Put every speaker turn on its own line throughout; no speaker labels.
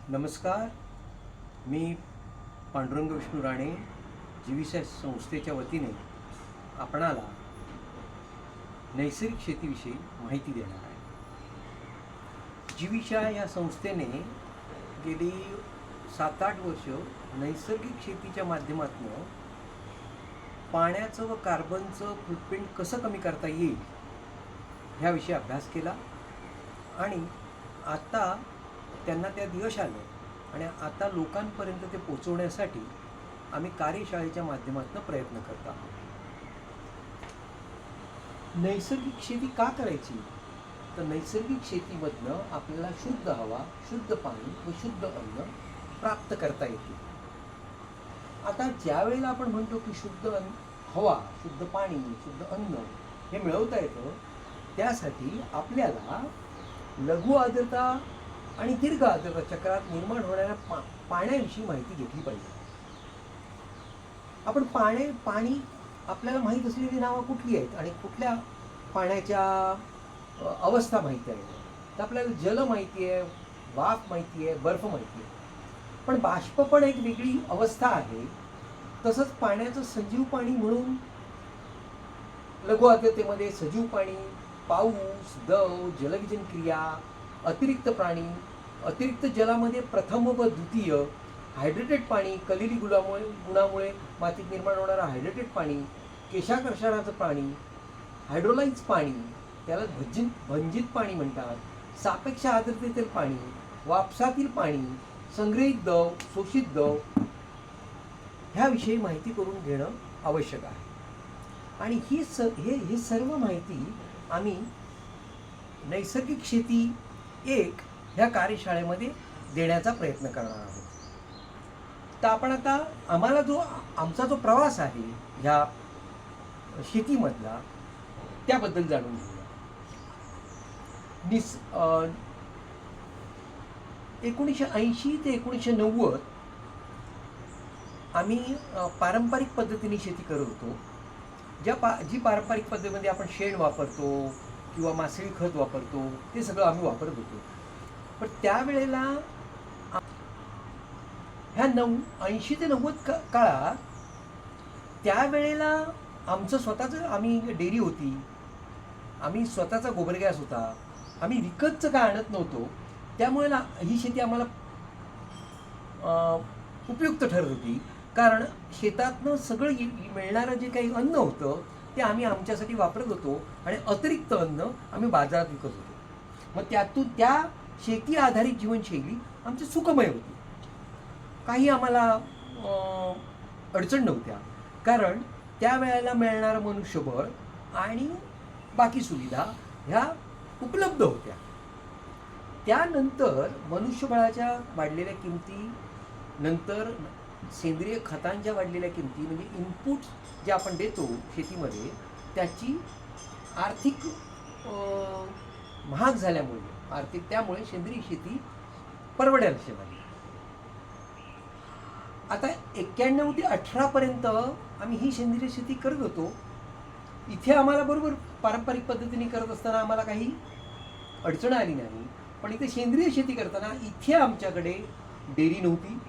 नमस्कार. मी पांडुरंग विष्णू राणे जीविशा संस्थेच्या वतीने आपणाला नैसर्गिक शेतीविषयी माहिती देणार आहे. जीविशा या संस्थेने गेली 7-8 वर्ष नैसर्गिक शेतीच्या माध्यमातून पाण्याचं व कार्बनचं फुटप्रिंट कसं कमी करता येईल ह्याविषयी अभ्यास केला आणि आता त्यांना त्यात यश आलं आणि आता लोकांपर्यंत ते पोचवण्यासाठी आम्ही कार्यशाळेच्या माध्यमातून प्रयत्न करत आहोत. नैसर्गिक शेती का करायची? तर नैसर्गिक शेतीमधनं आपल्याला शुद्ध हवा, शुद्ध पाणी व शुद्ध अन्न प्राप्त करता येते. आता ज्या वेळेला आपण म्हणतो की शुद्ध हवा, शुद्ध पाणी, शुद्ध अन्न हे मिळवता येतं, त्यासाठी आपल्याला लघु आर्द्रता आणि दीर्घ आर्द्रता चक्रात निर्माण होणाऱ्या पाण्याविषयी माहिती घेतली पाहिजे. आपण पाणी आपल्याला माहीत असलेली नावं कुठली आहेत आणि कुठल्या पाण्याच्या अवस्था माहिती आहेत? तर आपल्याला जल माहिती आहे, वाफ माहिती आहे, बर्फ माहिती आहे. पण बाष्प पण एक वेगळी अवस्था आहे. तसंच पाण्याचं सजीव पाणी म्हणून लघु आर्द्रतेमध्ये सजीव पाणी, पाऊस, दव, जलविजन क्रिया, अतिरिक्त प्राणी, अतिरिक्त जलामध्ये प्रथम व द्वितीय, हायड्रेटेड पाणी, कलिली गुणामुळे मातीत निर्माण होणारं हायड्रेटेड पाणी, केशाकर्षणाचं पाणी, हायड्रोलाइज पाणी, त्याला भंजित पाणी म्हणतात, सापेक्ष आर्द्रतेतील पाणी, वापसातील पाणी, संग्रहित दव, शोषित दव ह्याविषयी माहिती करून घेणं आवश्यक आहे. आणि ही सर्व माहिती आम्ही नैसर्गिक शेती 1 ह्या कार्यशाळेमध्ये देण्याचा प्रयत्न करणार आहोत. तर आपण आता आमचा जो प्रवास आहे ह्या शेतीमधला त्याबद्दल जाणून घेऊया. 1980 ते 1990 आम्ही पारंपरिक पद्धतीने शेती करत होतो. जी पारंपरिक पद्धतीमध्ये आपण शेण वापरतो किंवा मासळी खत वापरतो ते सगळं आम्ही वापरत होतो. पण त्यावेळेला ह्या 80 ते 90 काळात त्यावेळेला आमचं स्वतःचं आम्ही डेअरी होती, आम्ही स्वतःचा गोबर गॅस होता, आम्ही विकतचं काय आणत नव्हतो. त्यामुळे ही शेती आम्हाला उपयुक्त ठरत होती. कारण शेतातनं सगळं मिळणारं जे काही अन्न होतं ते आम्ही आमच्यासाठी वापरत होतो आणि अतिरिक्त अन्न आम्ही बाजारात विकत होतो. मग त्यातून त्या शेती आधारित जीवनशैली आमची सुखमय होती. काही आम्हाला अडचण नव्हत्या, कारण त्यावेळेला मिळणारं मनुष्यबळ आणि बाकी सुविधा ह्या उपलब्ध होत्या. त्यानंतर मनुष्यबळाच्या वाढलेल्या किमती, नंतर सेंद्रिय खतांच्या वाढलेल्या किमती, म्हणजे इनपुट जे आपण देतो शेतीमध्ये त्याची आर्थिक महाग झाल्यामुळे त्यामुळे सेंद्रिय शेती परवडायला लागली. आता 91 ते 18 पर्यंत आम्ही ही सेंद्रिय शेती करत होतो. इथे आम्हाला बरोबर पारंपरिक पद्धतीने करत असताना आम्हाला काही अडचण आली नाही. पण इथे सेंद्रिय शेती करताना इथे आमच्याकडे डेअरी नव्हती.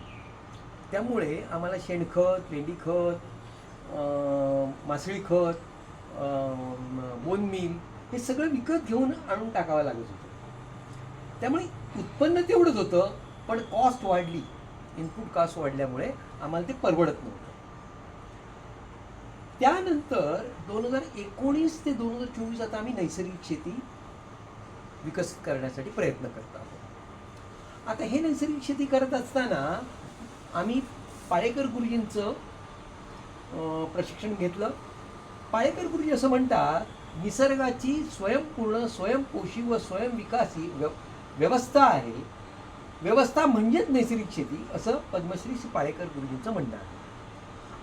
त्यामुळे आम्हाला शेणखत, लेंडीखत, मासळी खत, बोन मिल हे सगळं विकत घेऊन आणून टाकावं लागत होतं. त्यामुळे उत्पन्न तेवढंच होतं, पण कॉस्ट वाढली, इनपुट कॉस्ट वाढल्यामुळे आम्हाला ते परवडत नव्हतं. त्यानंतर 2019 ते 2024 आता आम्ही नैसर्गिक शेती विकसित करण्यासाठी प्रयत्न करत आहोत. आता हे नैसर्गिक शेती करत असताना आम्ही पाळेकर गुरुजींचं प्रशिक्षण घेतलं. पाळेकर गुरुजी असं म्हणतात, निसर्गाची स्वयंपूर्ण, स्वयंपोषी व स्वयंविकासी व्यवस्था आहे. व्यवस्था म्हणजेच नैसर्गिक शेती, असं पद्मश्री श्री पाळेकर गुरुजींचं म्हणणं आहे.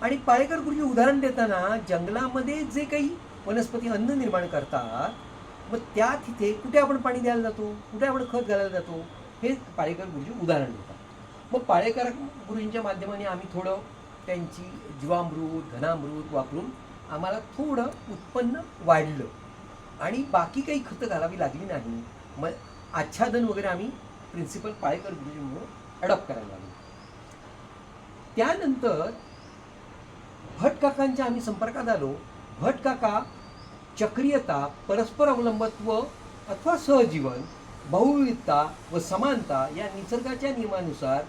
आणि पाळेकर गुरुजी उदाहरण देताना जंगलामध्ये जे काही वनस्पती अन्न निर्माण करतात, मग त्या तिथे कुठे आपण पाणी द्यायला जातो, कुठे आपण खत घालायला जातो, हे पाळेकर गुरुजी उदाहरण देतात. मग पाळेकर गुरुजींच्या माध्यमाने आम्ही थोडं त्यांची जीवामृत, घनामृत वापरून आम्हाला थोडं उत्पन्न वाढलं आणि बाकी काही खतं घालावी लागली नाही. मग आच्छादन वगैरे आम्ही प्रिन्सिपल पाळेकर गुरुजींमुळे अडॉप्ट करायला लागलो. त्यानंतर भटकाकांच्या आम्ही संपर्कात आलो. भटकाका चक्रीयता, परस्पर अवलंबत्व अथवा सहजीवन, बहुविधता व समानता या निसर्गाच्या नियमानुसार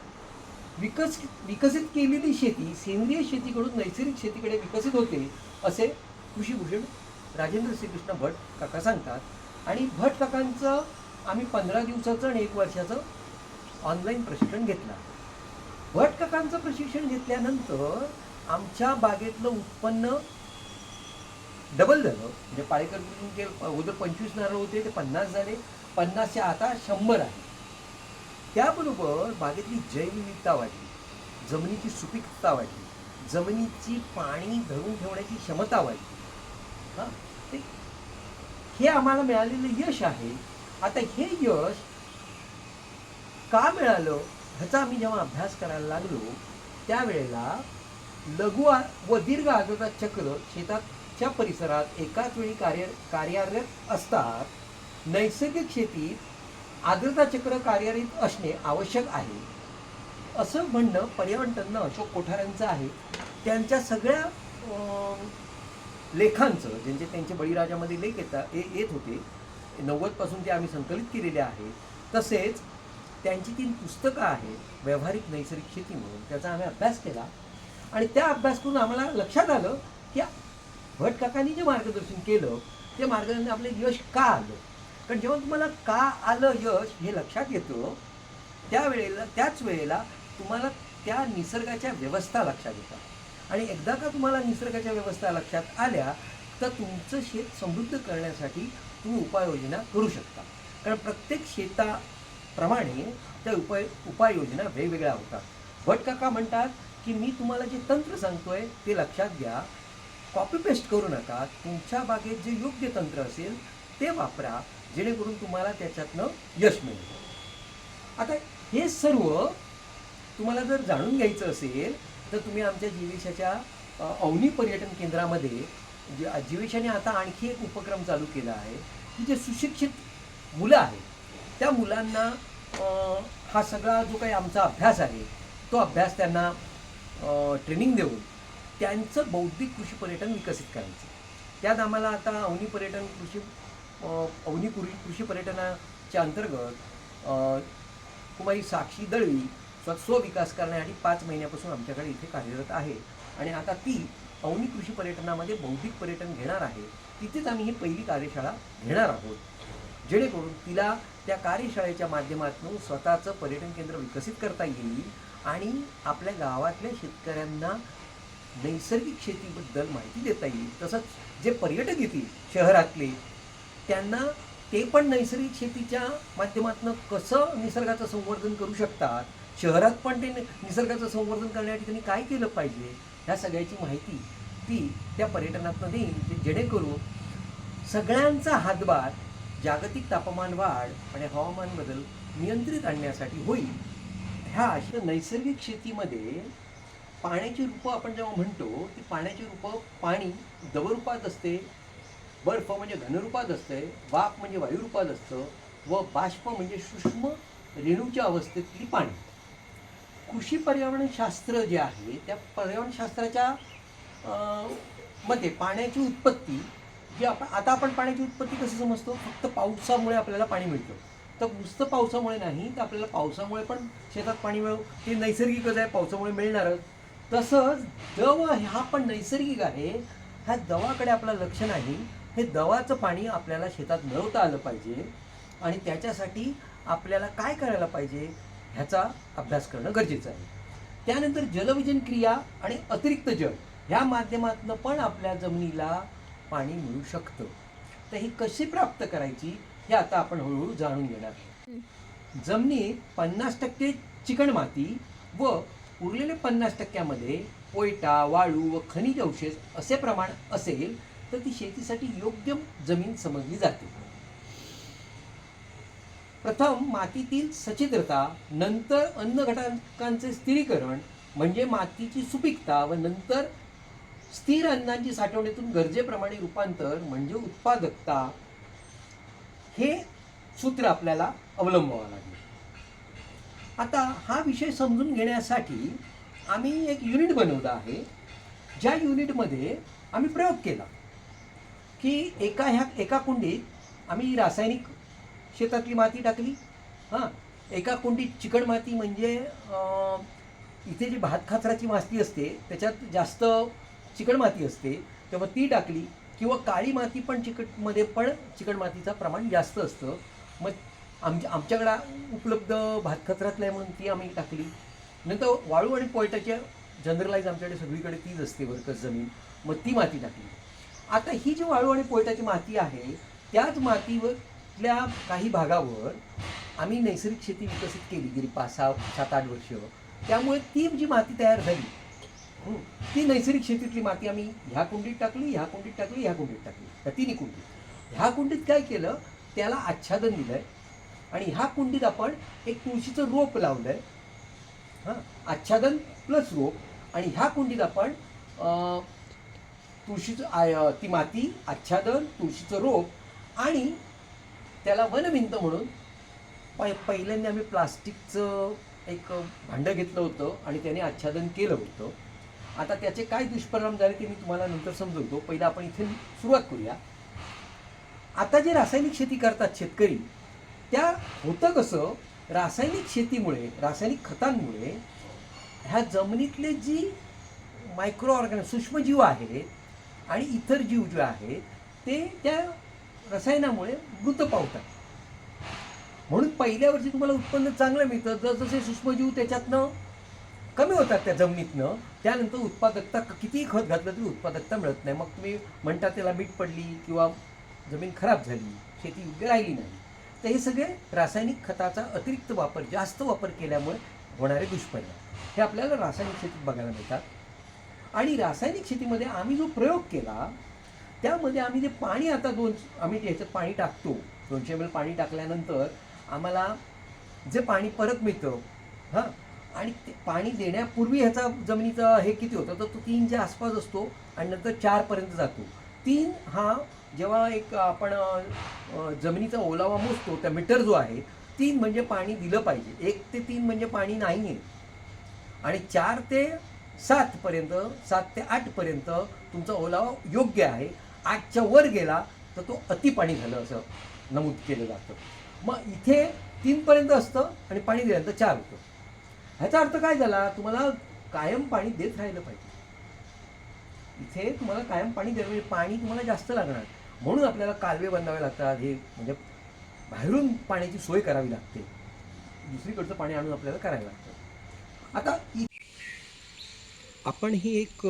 विकसित केलेली शेती सेंद्रिय शेतीकडून नैसर्गिक शेतीकडे विकसित होते असे कृषीभूषण राजेंद्र श्रीकृष्ण भट काका सांगतात. आणि भट काकांचं आम्ही 15 दिवसाचं आणि 1 वर्षाचं ऑनलाईन प्रशिक्षण घेतलं. भट काकांचं प्रशिक्षण घेतल्यानंतर आमच्या बागेतलं उत्पन्न डबल झालं. म्हणजे पाळेकर जे अगोदर 25 नारळ होते ते 50 झाले, 50चे आता 100 आहे. त्याबरोबर बागेतली जैवविविधता वाढली, जमिनीची सुपीकता वाढली, जमिनीची पाणी धरून ठेवण्याची क्षमता वाढली. हां, हे आम्हाला मिळालेलं यश आहे. आता हे यश का मिळालं ह्याचा आम्ही जेव्हा अभ्यास करायला लागलो त्यावेळेला लघु व दीर्घ आर्द्रता चक्र शेताच्या परिसरात एकाच वेळी कार्यरत असतात. नैसर्गिक शेतीत आर्द्रता चक्र कार्यरत असणे आवश्यक आहे असं म्हणणं पर्यावरण तज्ञ अशोक कोठाऱ्यांचं आहे. त्यांच्या सगळ्या लेखांचं त्यांचे बळीराजामध्ये लेख येत होते 90 पासून ते आम्ही संकलित केलेले आहे. तसेच त्यांची 3 पुस्तकं आहेत व्यावहारिक नैसर्गिक शेती म्हणून. त्याचा आम्ही अभ्यास केला आणि त्या अभ्यास करून आम्हाला लक्षात आलं की भट काकांनी जे मार्गदर्शन केलं ते मार्गदर्शन आपले यश का आलं. कारण जेव्हा तुम्हाला का आलं यश हे लक्षात येतं त्याच वेळेला तुम्हाला त्या निसर्गाच्या व्यवस्था लक्षात येतात. आणि एकदा का तुम्हाला निसर्गाच्या व्यवस्था लक्षात आल्या तर तुमचं शेत समृद्ध करण्यासाठी तुम्ही उपाययोजना करू शकता. कारण प्रत्येक शेताप्रमाणे त्या उपाययोजना वेगवेगळ्या होतात. भट काका म्हणतात की मी तुम्हाला जे तंत्र सांगतोय ते लक्षात घ्या, कॉपी पेस्ट करू नका. तुमच्या बागेत जे योग्य तंत्र असेल ते वापरा जेणेकरून तुम्हाला त्याच्यातनं यश मिळेल. आता हे सर्व तुम्हाला जर जाणून घ्यायचं असेल तर तुम्ही आमच्या जीवेशाच्या अवनी पर्यटन केंद्रामध्ये जीवेशाने आता आणखी एक उपक्रम चालू केला आहे की जे सुशिक्षित मुलं आहेत त्या मुलांना हा सगळा जो काही आमचा अभ्यास आहे तो अभ्यास त्यांना ट्रेनिंग देऊन त्यांचं बौद्धिक कृषी पर्यटन विकसित करायचं. त्यात आम्हाला आता अवनी कृषी पर्यटनाच्या अंतर्गत कुमारी साक्षी दळवी स्वविकास करण्यासाठी 5 महिन्यापासून आमच्याकडे इथे कार्यरत आहे. आणि आता ती अवनी कृषी पर्यटनामध्ये बौद्धिक पर्यटन घेणार आहे. तिथेच आम्ही ही पहिली कार्यशाळा घेणार आहोत जेणेकरून तिला त्या कार्यशाळेच्या माध्यमातून स्वतःचं पर्यटन केंद्र विकसित करता येईल आणि आपल्या गावातल्या शेतकऱ्यांना नैसर्गिक शेतीबद्दल माहिती देता येईल. तसंच जे पर्यटक येतील शहरातले त्यांना ते पण नैसर्गिक शेतीच्या माध्यमातून कसं निसर्गाचं संवर्धन करू शकतात, शहरात पण ते निसर्गाचं संवर्धन करण्यासाठी त्यांनी काय केलं पाहिजे ह्या सगळ्याची माहिती ती त्या पर्यटनातून देईल जेणेकरून सगळ्यांचा हातभार जागतिक तापमान वाढ आणि हवामान बदल नियंत्रित आणण्यासाठी होईल. ह्या अशा नैसर्गिक शेतीमध्ये पाण्याची रूपं आपण जेव्हा म्हणतो ती पाण्याची रूपं पाणी द्रवरूपात असते, बर्फ म्हणजे घनरूपात असते, वाफ म्हणजे वायुरूपात असतं व बाष्प म्हणजे सूक्ष्म रेणूच्या अवस्थेतली पाणी. कृषी पर्यावरणशास्त्र जे आहे त्या पर्यावरणशास्त्राच्या मध्ये पाण्याची उत्पत्ती जी आपण पाण्याची उत्पत्ती कशी समजतो, फक्त पावसामुळे आपल्याला पाणी मिळतं. तर नुसतं पावसामुळे नाही तर आपल्याला पावसामुळे पण शेतात पाणी ते नैसर्गिकच आहे, पावसामुळे मिळणारच. तसंच दव हा पण नैसर्गिक आहे. ह्या दवाकडे आपलं लक्ष नाही. हे दवाचं पाणी आपल्याला शेतात मिळवता आलं पाहिजे आणि त्याच्यासाठी आपल्याला काय करायला पाहिजे ह्याचा अभ्यास करणं गरजेचं आहे. त्यानंतर जलविजन क्रिया आणि अतिरिक्त जल ह्या माध्यमातून पण आपल्या जमिनीला पाणी मिळू शकतं. तर ही कशी प्राप्त करायची हे आता आपण हळूहळू जाणून घेणार. जमिनीत 50% चिकणमाती व उरलेले 50% पोयटा, वाळू व खनिज अवशेष असे प्रमाण असेल तर ती शेतीसाठी योग्य जमीन समजली जाते. प्रथम मातीतील सच्छिद्रता, नंतर अन्न घटकांचे स्थिरीकरण म्हणजे मातीची सुपीकता व नंतर स्थिर अन्नांची साठवणीतून गरजेप्रमाणे रूपांतर म्हणजे उत्पादकता हे सूत्र आपल्याला अवलंबावं लागेल. आता हा विषय समजून घेण्यासाठी आम्ही एक युनिट बनवलं आहे, ज्या युनिटमध्ये आम्ही प्रयोग केला की एका कुंडीत आम्ही रासायनिक शेतातली माती टाकली. हां, एका कुंडीत चिकण माती म्हणजे इथे जी भातखाचराची माती असते त्याच्यात जास्त चिकण माती असते, तेव्हा ती टाकली. किंवा काळी माती पण चिकटमध्ये पण चिकण मातीचं प्रमाण जास्त असतं. मग आमच्याकडं उपलब्ध भातखचरातलं आहे म्हणून ती आम्ही टाकली. नंतर वाळू आणि पोयटाच्या जनरलाइज आमच्याकडे सगळीकडे तीच असते वरकस जमीन, मग ती माती टाकली. आता ही जी वाळू आणि पोयटाची माती आहे त्याच मातीवरल्या काही भागावर आम्ही नैसर्गिक शेती विकसित केली गेली 5-6-7-8 वर्ष. त्यामुळे ती जी माती तयार झाली ती नैसर्गिक शेतीतली माती आम्ही ह्या कुंडीत टाकली, ह्या कुंडीत टाकली, ह्या कुंडीत टाकली, ह्या तिन्ही कुंडीत. ह्या कुंडीत काय केलं, त्याला आच्छादन दिलंय आणि ह्या कुंडीत आपण एक तुळशीचं रोप लावलंय. हां, आच्छादन प्लस रोप. आणि ह्या कुंडीत आपण तुळशीचं ती माती, आच्छादन, तुळशीचं रोप आणि त्याला वनभिंत म्हणून पहिल्यांदा आम्ही प्लास्टिकचं एक भांडं घेतलं होतं आणि त्याने आच्छादन केलं होतं. आता त्याचे काय दुष्परिणाम झाले ते मी तुम्हाला नंतर समजवतो. पहिलं आपण इथे सुरुवात करूया. आता जे रासायनिक शेती करतात शेतकरी, त्या होतं कसं, रासायनिक शेतीमुळे, रासायनिक खतांमुळे ह्या जमिनीतले जी मायक्रो सूक्ष्मजीव आहेत आणि इतर जीव जे आहेत ते त्या रसायनामुळे मृत पावतात. म्हणून पहिल्या वर्षी तुम्हाला उत्पन्न चांगलं मिळतं. जसजसे सूक्ष्मजीव त्याच्यातनं कमी होतात त्या जमिनीतनं, त्यानंतर उत्पादकता कितीही खत घातलं तरी उत्पादकता मिळत नाही. मग तुम्ही म्हणता त्याला मीठ पडली किंवा जमीन खराब झाली, शेती योग्य राहिली नाही. तर हे सगळे रासायनिक खताचा अतिरिक्त वापर, जास्त वापर केल्यामुळे होणारे दुष्परिणाम हे आपल्याला रासायनिक शेतीत बघायला मिळतात. आणि रासायनिक शेतीमध्ये आम्ही जो प्रयोग केला त्यामध्ये आम्ही जे पाणी आता आम्ही ह्याच्यात पाणी टाकतो, 200 ml पाणी टाकल्यानंतर आम्हाला जे पाणी परत मिळतं, हां, आणि ते पाणी देण्यापूर्वी ह्याचा जमिनीचा हे किती होतं तर तो 3च्या आसपास असतो आणि नंतर 4पर्यंत जातो. 3 हा जेव्हा एक आपण जमिनीचा ओलावा मोजतो त्या मीटर जो आहे, 3 म्हणजे पाणी दिलं पाहिजे, 1 ते 3 म्हणजे पाणी नाही आहे. आणि 4 ते 7पर्यंत, 7 ते 8पर्यंत तुमचा ओलावा योग्य आहे. 8च्या वर गेला तर तो अतिपाणी झालं असं नमूद केलं जातं. मग इथे 3पर्यंत असतं आणि पाणी दिल्यानंतर 4 होतं. ह्याचा अर्थ काय झाला, तुम्हाला कायम पाणी देत राहिलं पाहिजे. इथे तुम्हाला कायम पाणी द्यायला म्हणजे पाणी तुम्हाला जास्त लागणार, म्हणून आपल्याला कालवे बांधावे लागतात. हे म्हणजे बाहेरून पाण्याची सोय करावी लागते, दुसरीकडचं पाणी आणून आपल्याला करायला लागतं. आता आपण ही एक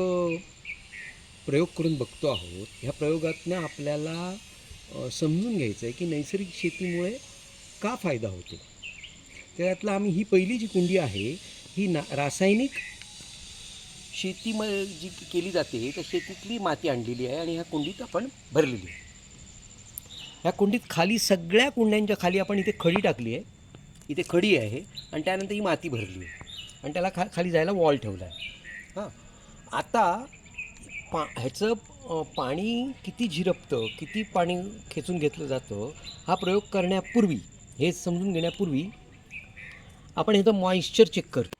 प्रयोग करून बघतो आहोत. ह्या प्रयोगातनं आपल्याला समजून घ्यायचं आहे की नैसर्गिक शेतीमुळे का फायदा होतो. त्यातलं आम्ही ही पहिली जी कुंडी आहे ही रासायनिक शेतीमध्ये जी केली जाते त्या शेतीतली माती आणलेली आहे आणि ह्या कुंडीत आपण भरलेली आहे. ह्या कुंडीत खाली, सगळ्या कुंड्यांच्या खाली आपण इथे खडी टाकली आहे, इथे खडी आहे आणि त्यानंतर ही माती भरली आहे आणि त्याला खाली जायला वॉल ठेवला आहे. हां, आता ह्याचं पाणी किती झिरपतं, किती पाणी खेचून घेतलं जातं, हा प्रयोग करण्यापूर्वी, हे समजून घेण्यापूर्वी आपण ह्याचं मॉइश्चर चेक करतो.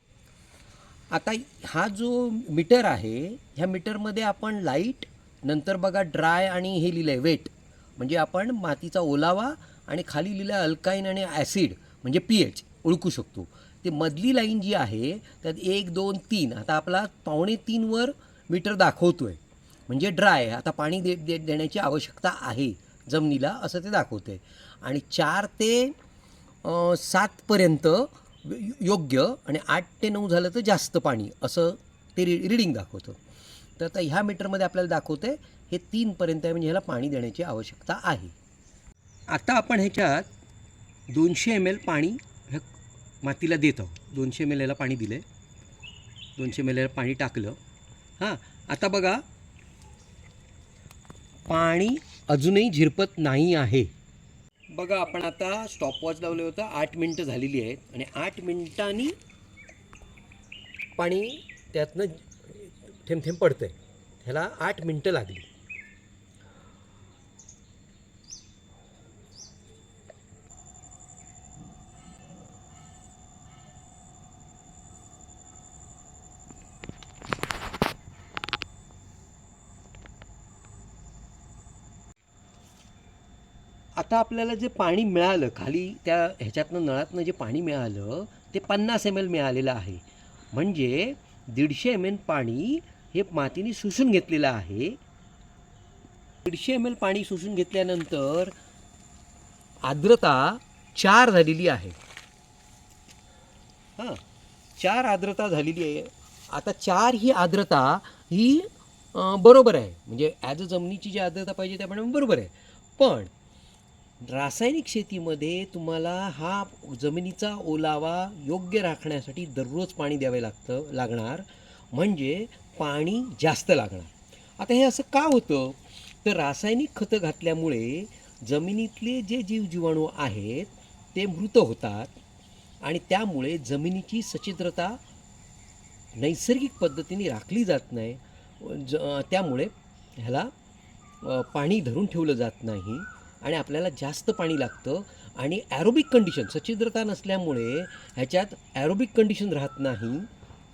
आता हा जो मीटर आहे, ह्या मीटरमध्ये आपण लाईट, नंतर बघा ड्राय आणि हे लिहिलं आहे वेट, म्हणजे आपण मातीचा ओलावा, आणि खाली लिहिलं आहे अल्काईन आणि ॲसिड म्हणजे pH ओळखू शकतो. ते मधली लाईन जी आहे त्यात 1, 2, 3, आता आपला 2.25 मीटर दाखवतो आहे, म्हणजे ड्राय, आता पाणी देण्याची आवश्यकता आहे जमिनीला असं ते दाखवतं आहे. आणि 4 ते 7पर्यंत योग्य, आणि 8 ते 9 झालं तर जास्त पाणी, असं ते रिडिंग दाखवतं. तर आता ह्या मीटरमध्ये आपल्याला दाखवतं आहे हे 3पर्यंत आहे, म्हणजे ह्याला पाणी देण्याची आवश्यकता आहे. आता आपण ह्याच्यात 200 ml पाणी ह्या मातीला देत आहोत. 200 ml ह्याला पाणी दिलं आहे, 200 ml ह्याला पाणी टाकलं. हां, आता बघा पाणी अजूनही झिरपत नाही आहे. बघा आपण आता स्टॉपवॉच लावलं होतं, 8 मिनटं झालेली आहेत आणि 8 मिनटांनी पाणी त्यातनं थेंब थेंब पडतं आहे. ह्याला 8 मिनटं लागली. आता आपल्याला जे पाणी मिळालं खाली त्या ह्याच्यातनं नळातनं जे पाणी मिळालं ते 50 ml मिळालेलं आहे. म्हणजे 150 ml पाणी हे मातीने शोषून घेतलेलं आहे. 150 ml पाणी शोषून घेतल्यानंतर आर्द्रता 4 झालेली आहे. हां, 4 आर्द्रता झालेली आहे. आता 4 ही आर्द्रता ही बरोबर आहे. म्हणजे ॲज अ जमिनीची जी आर्द्रता पाहिजे त्याप्रमाणे बरोबर आहे. पण रासायनिक शेतीमध्ये तुम्हाला हा जमिनीचा ओलावा योग्य राखण्यासाठी दररोज पाणी द्यावे लागणार. म्हणजे पाणी जास्त लागणार. आता हे असं का होतं? तर रासायनिक खतं घातल्यामुळे जमिनीतले जे जीवजीवाणू आहेत ते मृत होतात आणि त्यामुळे जमिनीची सच्छिद्रता नैसर्गिक पद्धतीने राखली जात नाही. त्यामुळे ह्याला पाणी धरून ठेवलं जात नाही आणि आपल्याला जास्त पाणी लागतं आणि ॲरोबिक कंडिशन सच्छिद्रता नसल्यामुळे ह्याच्यात ॲरोबिक कंडिशन राहत नाही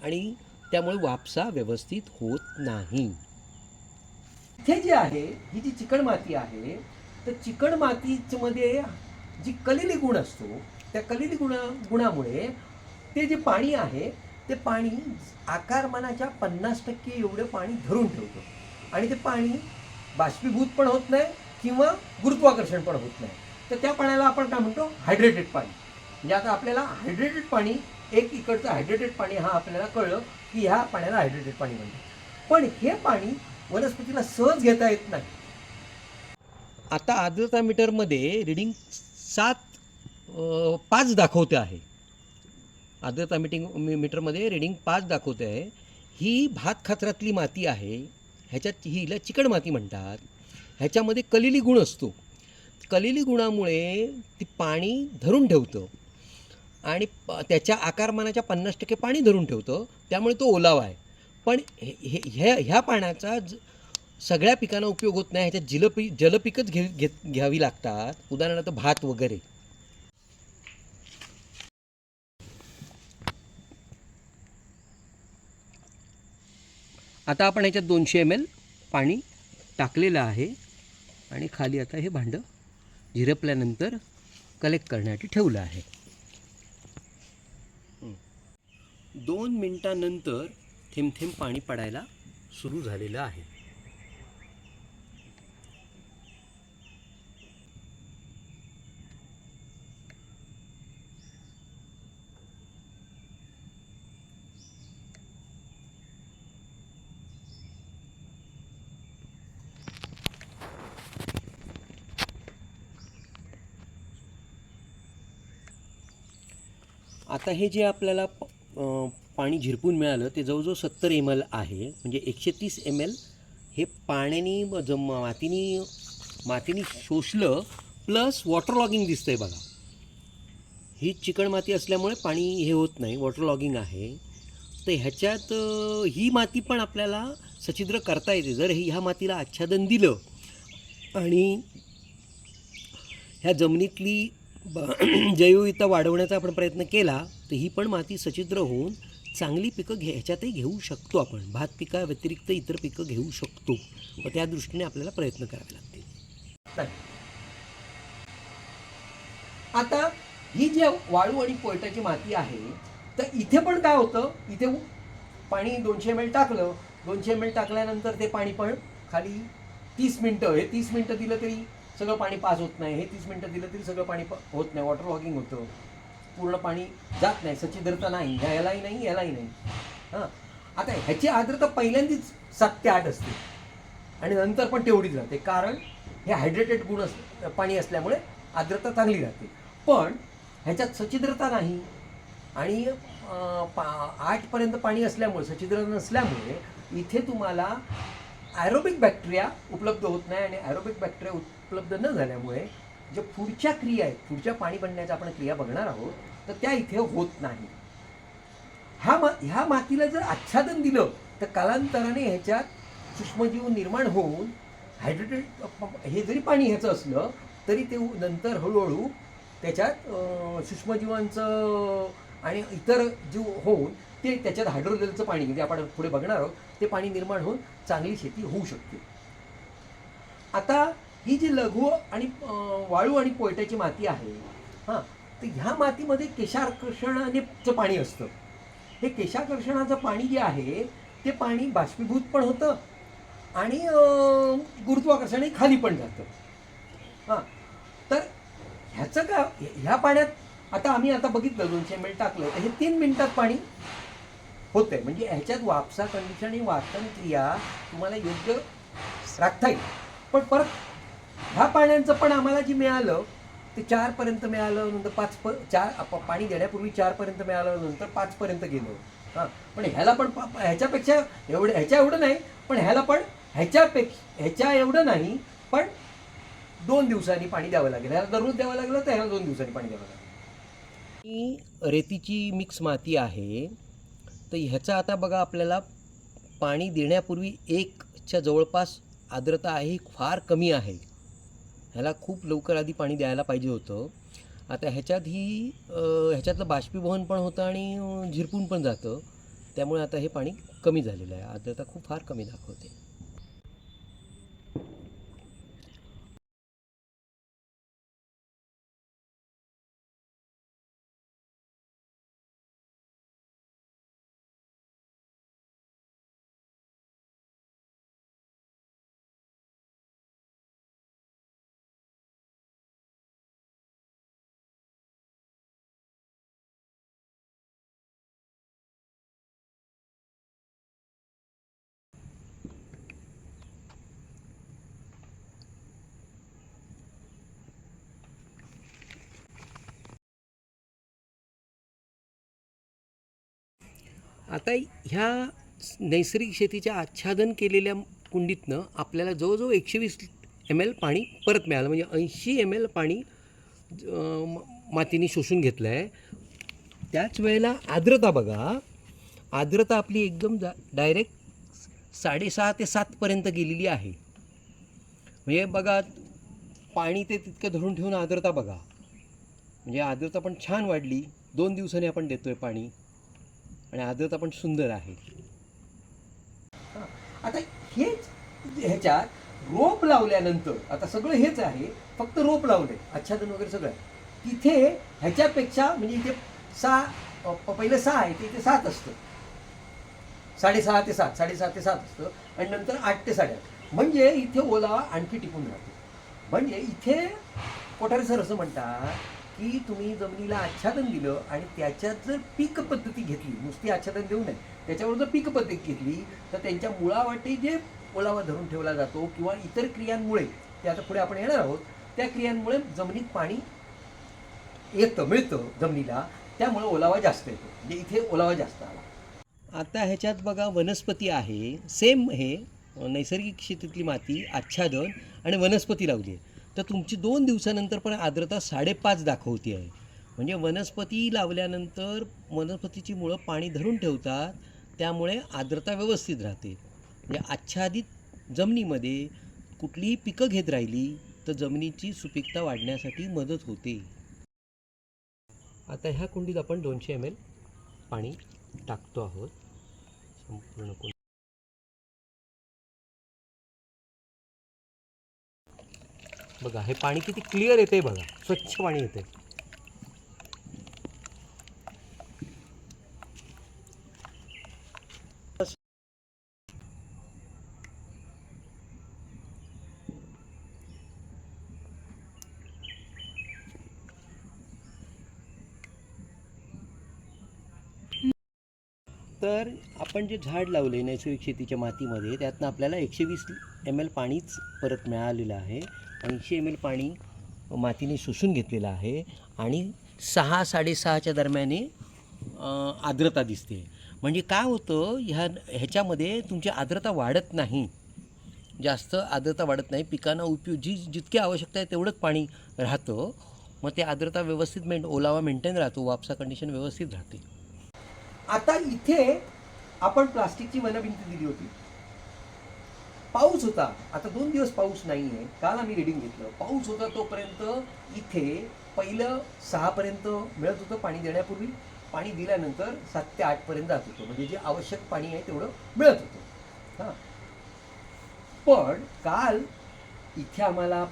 आणि त्यामुळे वापसा व्यवस्थित होत नाही. इथे जे आहे ही जी चिकण माती आहे तर चिकण मातीमध्ये जी कलिली गुण असतो त्या कलिली गुणामुळे ते जे पाणी आहे ते पाणी आकारमानाच्या 50% एवढं पाणी धरून ठेवतं आणि ते पाणी बाष्पीभूत पण होत नाही किंवा गुरुत्वाकर्षण पण होत नाही. तर त्या पाण्याला आपण काय म्हणतो? हायड्रेटेड पाणी. म्हणजे आता आपल्याला हायड्रेटेड पाणी, एक इकडचं हायड्रेटेड पाणी हा आपल्याला कळलं की ह्या पाण्याला हायड्रेटेड पाणी म्हणतात. पण हे पाणी वनस्पतीला सहज घेता येत नाही. आता आर्द्रता मीटरमध्ये रिडिंग 5 दाखवते आहे. आर्द्रता मीटरमध्ये रिडिंग 5 दाखवते आहे. ही भात खाचरातली माती आहे. ह्याच्यात हिला चिकण माती म्हणतात. ह्याच्यामध्ये कलिली गुण असतो. कलिली गुणामुळे ती पाणी धरून ठेवतं आणि त्याच्या आकारमानाच्या 50% पाणी धरून ठेवतं. त्यामुळे तो ओलावा आहे. पण ह्या पाण्याचा सगळ्या पिकांना उपयोग होत नाही. ह्याच्यात जलपिकच घ्यावी लागतात. उदाहरणार्थ भात वगैरे. आता आपण ह्याच्यात 200 ml पाणी टाकलेलं आहे आणि खाली आता हे भांडं झिरपल्यानंतर कलेक्ट करण्यासाठी ठेवलं आहे. 2 मिनिटांनंतर थेंब थेंब पाणी पडायला सुरू झालेलं आहे. आता हे जे आपल्याला पाणी झिरपून मिळालं ते जवळजवळ 70 ml आहे. म्हणजे 130 ml हे पाण्याने मातीने शोषलं प्लस वॉटर लॉगिंग दिसतंय बघा. ही चिकण माती असल्यामुळे पाणी हे होत नाही, वॉटर लॉगिंग आहे. तर ह्याच्यात ही माती पण आपल्याला सच्छिद्र करता येते जर ह्या मातीला आच्छादन दिलं आणि ह्या जमिनीतली जैवविविधता वाढवण्याचा आपण प्रयत्न केला तर ही पण माती सच्छिद्र होऊन चांगली पिकं ह्याच्यातही घेऊ शकतो आपण. भात पिका व्यतिरिक्त इतर पिकं घेऊ शकतो. व त्या दृष्टीने आपल्याला प्रयत्न करावे लागतील. आता ही जी वाळू आणि पोयटाची माती आहे तर इथे पण काय होतं? इथे पाणी 200 ml टाकलं. 200 ml टाकल्यानंतर ते पाणी पण खाली 30 मिनटं, हे 30 मिनटं दिलं तरी सगळं पाणी पास होत नाही. हे 30 मिनटं दिलं तरी सगळं पाणी होत नाही. वॉटर लॉगिंग होतं. पूर्ण पाणी जात नाही, सच्छिद्रता नाही, ह्यालाही नाही ह्यालाही नाही. हां, आता ह्याची आर्द्रता पहिल्यांदाच 7 ते 8 असते आणि नंतर पण तेवढीच राहते. कारण हे हायड्रेटेड पाणी असल्यामुळे आर्द्रता चांगली राहते. पण ह्याच्यात सच्छिद्रता नाही आणि 8पर्यंत पाणी असल्यामुळे, सच्छिद्रता नसल्यामुळे इथे तुम्हाला ॲरोबिक बॅक्टेरिया उपलब्ध होत नाही आणि ॲरोबिक बॅक्टेरिया उपलब्ध न झाल्यामुळे ज्या पुढच्या क्रिया आहेत, पुढच्या पाणी बनण्याच्या आपण क्रिया बघणार आहोत तर त्या इथे होत नाही. ह्या मातीला जर आच्छादन दिलं तर कालांतराने ह्याच्यात सूक्ष्मजीव निर्माण होऊन हायड्रेटेड हे जरी पाणी ह्याचं असलं तरी ते नंतर हळूहळू त्याच्यात सूक्ष्मजीवांचं आणि इतर जीव होऊन ते त्याच्यात हायड्रोजलचं पाणी म्हणजे आपण पुढे बघणार आहोत ते पाणी निर्माण होऊन चांगली शेती होऊ शकते. आता ही जी लघु आणि वाळू आणि पोयटाची माती आहे, हां, तर ह्या मातीमध्ये केशाकर्षणाचं पाणी असतं. हे केशाकर्षणाचं पाणी जे आहे ते पाणी बाष्पीभूत पण होतं आणि गुरुत्वाकर्षणाने खाली पण जातं. हां, तर ह्याचं का ह्या पाण्यात आता आम्ही आता बघितलं 200 ml टाकलं तर हे 3 मिनिटात पाणी होतंय. म्हणजे ह्याच्यात वापसा कंडिशन आणि वाचन क्रिया तुम्हाला योग्य राखता येईल. पण परत ह्या पाण्याचं पण आम्हाला जे मिळालं ते 4 पर्यंत मिळालं, नंतर 4 पाणी देण्यापूर्वी 4 पर्यंत मिळालं, नंतर 5 पर्यंत गेलो. हां, पण ह्याला पण ह्याच्यापेक्षा ह्याच्या एवढं नाही, पण ह्याला पण ह्याच्या एवढं नाही, पण 2 दिवसांनी पाणी द्यावं लागेल. ह्याला दररोज द्यावं लागलं तर ह्याला 2 दिवसांनी पाणी द्यावं लागेल. ही रेतीची मिक्स माती आहे, तर ह्याचा आता बघा आपल्याला पाणी देण्यापूर्वी 1च्या जवळपास आर्द्रता आहे, फार कमी आहे. ह्याला खूप लवकर आधी पाणी द्यायला पाहिजे होतं. आता ह्याच्यात ह्याच्यातलं बाष्पीभवन पण होतं आणि झिरपून पण जातं. त्यामुळे आता हे पाणी कमी झालेलं आहे, आर्द्रता खूप फार कमी दाखवते. आता ह्या नैसर्गिक शेतीच्या आच्छादन केलेल्या कुंडीतनं आपल्याला जवळजवळ 120 ml पाणी परत मिळालं. म्हणजे 80 ml पाणी मातीने शोषून घेतलं आहे. त्याच वेळेला आर्द्रता बघा, आर्द्रता आपली एकदम डायरेक्ट 6.5 ते 7पर्यंत गेलेली आहे. म्हणजे बघा, पाणी ते तितकं धरून ठेवून आर्द्रता बघा, म्हणजे आर्द्रता पण छान वाढली. 2 दिवसांनी आपण देतोय पाणी आणि आर्द्रता पण सुंदर आहे. आता हेच ह्याच्यात रोप लावल्यानंतर आता सगळं हेच आहे, फक्त रोप लावले, आच्छादन वगैरे सगळं आहे. तिथे ह्याच्यापेक्षा म्हणजे इथे 6 पहिलं 6 आहे, ते इथे 7 असतं. 6.5 ते 7, 6.5 ते 7 असतं आणि नंतर 8 ते 8.5. म्हणजे इथे ओलावा आणखी टिकून राहतो. म्हणजे इथे कोठारे सर असं म्हणतात की तुम्ही जमिनीला आच्छादन दिलं आणि त्याच्यात जर पीक पद्धती घेतली, नुसती आच्छादन देऊ नये, त्याच्यावर जर पीक पद्धती घेतली तर त्यांच्या मुळावाटे जे ओलावा धरून ठेवला जातो किंवा इतर क्रियांमुळे, ते आता पुढे आपण येणार आहोत, त्या क्रियांमुळे जमिनीत पाणी मिळतं जमिनीला, त्यामुळे ओलावा जास्त येतो. म्हणजे इथे ओलावा जास्त आला. आता ह्याच्यात बघा वनस्पती आहे, सेम हे नैसर्गिक शेतीतली माती, आच्छादन आणि वनस्पती लावली आहे. तर तुमची 2 दिवसानंतर पण आर्द्रता 5.5 दाखवते आहे. म्हणजे वनस्पती लावल्यानंतर वनस्पतीची मुळं पाणी धरून ठेवतात, त्यामुळे आर्द्रता व्यवस्थित राहते. म्हणजे आच्छादित जमिनीमध्ये कुठलीही पिकं घेत राहिली तर जमिनीची सुपीकता वाढण्यासाठी मदत होते. आता ह्या कुंडीत आपण 200 ml पाणी टाकतो आहोत. संपूर्ण कुंडी बघा, हे पाणी किती क्लिअर येते बघा, स्वच्छ पाणी येते. तर आपण जे झाड लावले नैसर्गिक शेतीच्या मातीमध्ये, त्यातनं आपल्याला 120 ml पाणीच परत मिळालेलं आहे. 80 ml पाणी मातीने शोषून घेतलेलं आहे आणि 6-6.5च्या दरम्याने आर्द्रता दिसते. म्हणजे काय होतं, ह्याच्यामध्ये तुमची आर्द्रता वाढत नाही, जास्त आर्द्रता वाढत नाही. पिकांना जितकी आवश्यकता आहे तेवढंच पाणी राहतं. मग ते आर्द्रता व्यवस्थित ओलावा मेंटेन राहतो, वापसा कंडिशन व्यवस्थित राहते. आता इथे आपण प्लास्टिकची वनभिंत दिली होती, पाऊस होता. आता 2 दिवस पाऊस नाही आहे, काल आम्ही रिडिंग घेतलं, पाऊस होता तोपर्यंत इथे पहिलं 6 पर्यंत मिळत होतं पाणी देण्यापूर्वी, पाणी दिल्यानंतर 7 ते 8 पर्यंत जात होतं. म्हणजे जे आवश्यक पाणी आहे तेवढं मिळत होतं. हां, पण काल इथे आम्हाला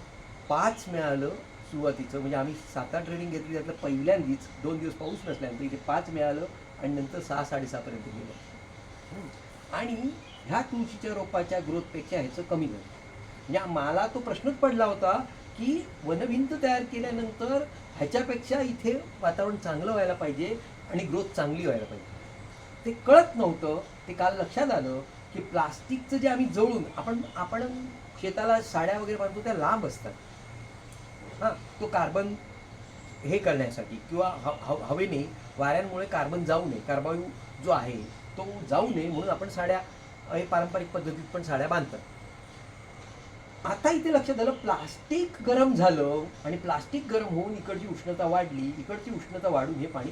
5 मिळालं सुरुवातीचं, म्हणजे आम्ही 7-8 रेडिंग घेतली, त्यातलं पहिल्यांदीच 2 दिवस पाऊस नसल्यानंतर इथे 5 मिळालं आणि नंतर 6-6.5 पर्यंत गेलं. आणि ह्या तुळशीच्या रोपाच्या ग्रोथपेक्षा ह्याचं कमी झालं. म्हणजे मला तो प्रश्नच पडला होता की वनभिंत तयार केल्यानंतर ह्याच्यापेक्षा इथे वातावरण चांगलं व्हायला पाहिजे आणि ग्रोथ चांगली व्हायला पाहिजे. ते कळत नव्हतं. ते काल लक्षात आलं की प्लास्टिकचं जे आम्ही जळून आपण शेताला साड्या वगैरे बांधतो त्या लांब असतात. हां, तो कार्बन हे करण्यासाठी किंवा हवेने वाऱ्यांमुळे कार्बन जाऊ नये, कार्बन जो आहे तो जाऊ नये म्हणून आपण साड्या हे पारंपरिक पद्धतीत पण साड्या बांधतात. आता इथे लक्षात आलं प्लास्टिक गरम झालं आणि प्लास्टिक गरम होऊन इकडची उष्णता वाढली, इकडची उष्णता वाढून हे पाणी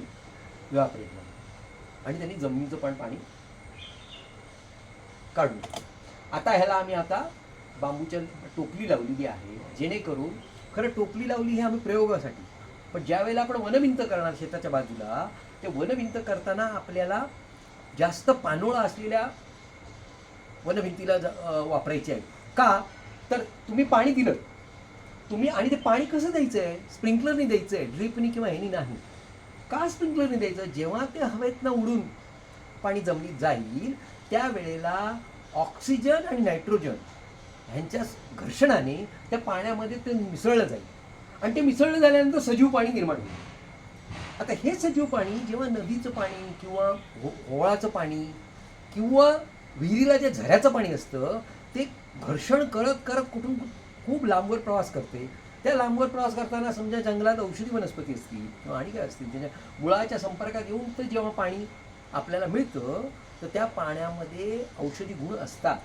इव्हॅपोरेट झालं आणि त्यांनी जमिनीचं पण पाणी काढून. आता ह्याला आम्ही आता बांबूच्या टोपली लावलेली आहे, जेणेकरून खरं टोपली लावली हे आम्ही प्रयोगासाठी, पण ज्या वेळेला आपण वनभिंत करणार शेताच्या बाजूला, ते वनभिंत करताना आपल्याला जास्त पानोळा असलेल्या वनभिंतीला वापरायची आहे. का तर तुम्ही पाणी दिलं तुम्ही, आणि ते पाणी कसं द्यायचं आहे? स्प्रिंकलरने द्यायचं आहे, ड्रिपनी किंवा ह्यानी नाही. का स्प्रिंकलरने द्यायचं? जेव्हा ते हवेतनं उडून पाणी जमिनीत जाईल त्यावेळेला ऑक्सिजन आणि नायट्रोजन ह्यांच्या घर्षणाने त्या पाण्यामध्ये ते मिसळलं जाईल आणि ते मिसळलं झाल्यानंतर सजीव पाणी निर्माण होईल. आता हे सजीव पाणी जेव्हा नदीचं पाणी किंवा होळाचं पाणी किंवा विहिरीला जे झऱ्याचं पाणी असतं ते घर्षण करत करत कुठून खूप लांबवर प्रवास करते. त्या लांबवर प्रवास करताना समजा जंगलात औषधी वनस्पती असतील किंवा आणि काय असतील त्याच्या मुळाच्या संपर्कात येऊन तर जेव्हा पाणी आपल्याला मिळतं तर त्या पाण्यामध्ये औषधी गुण असतात,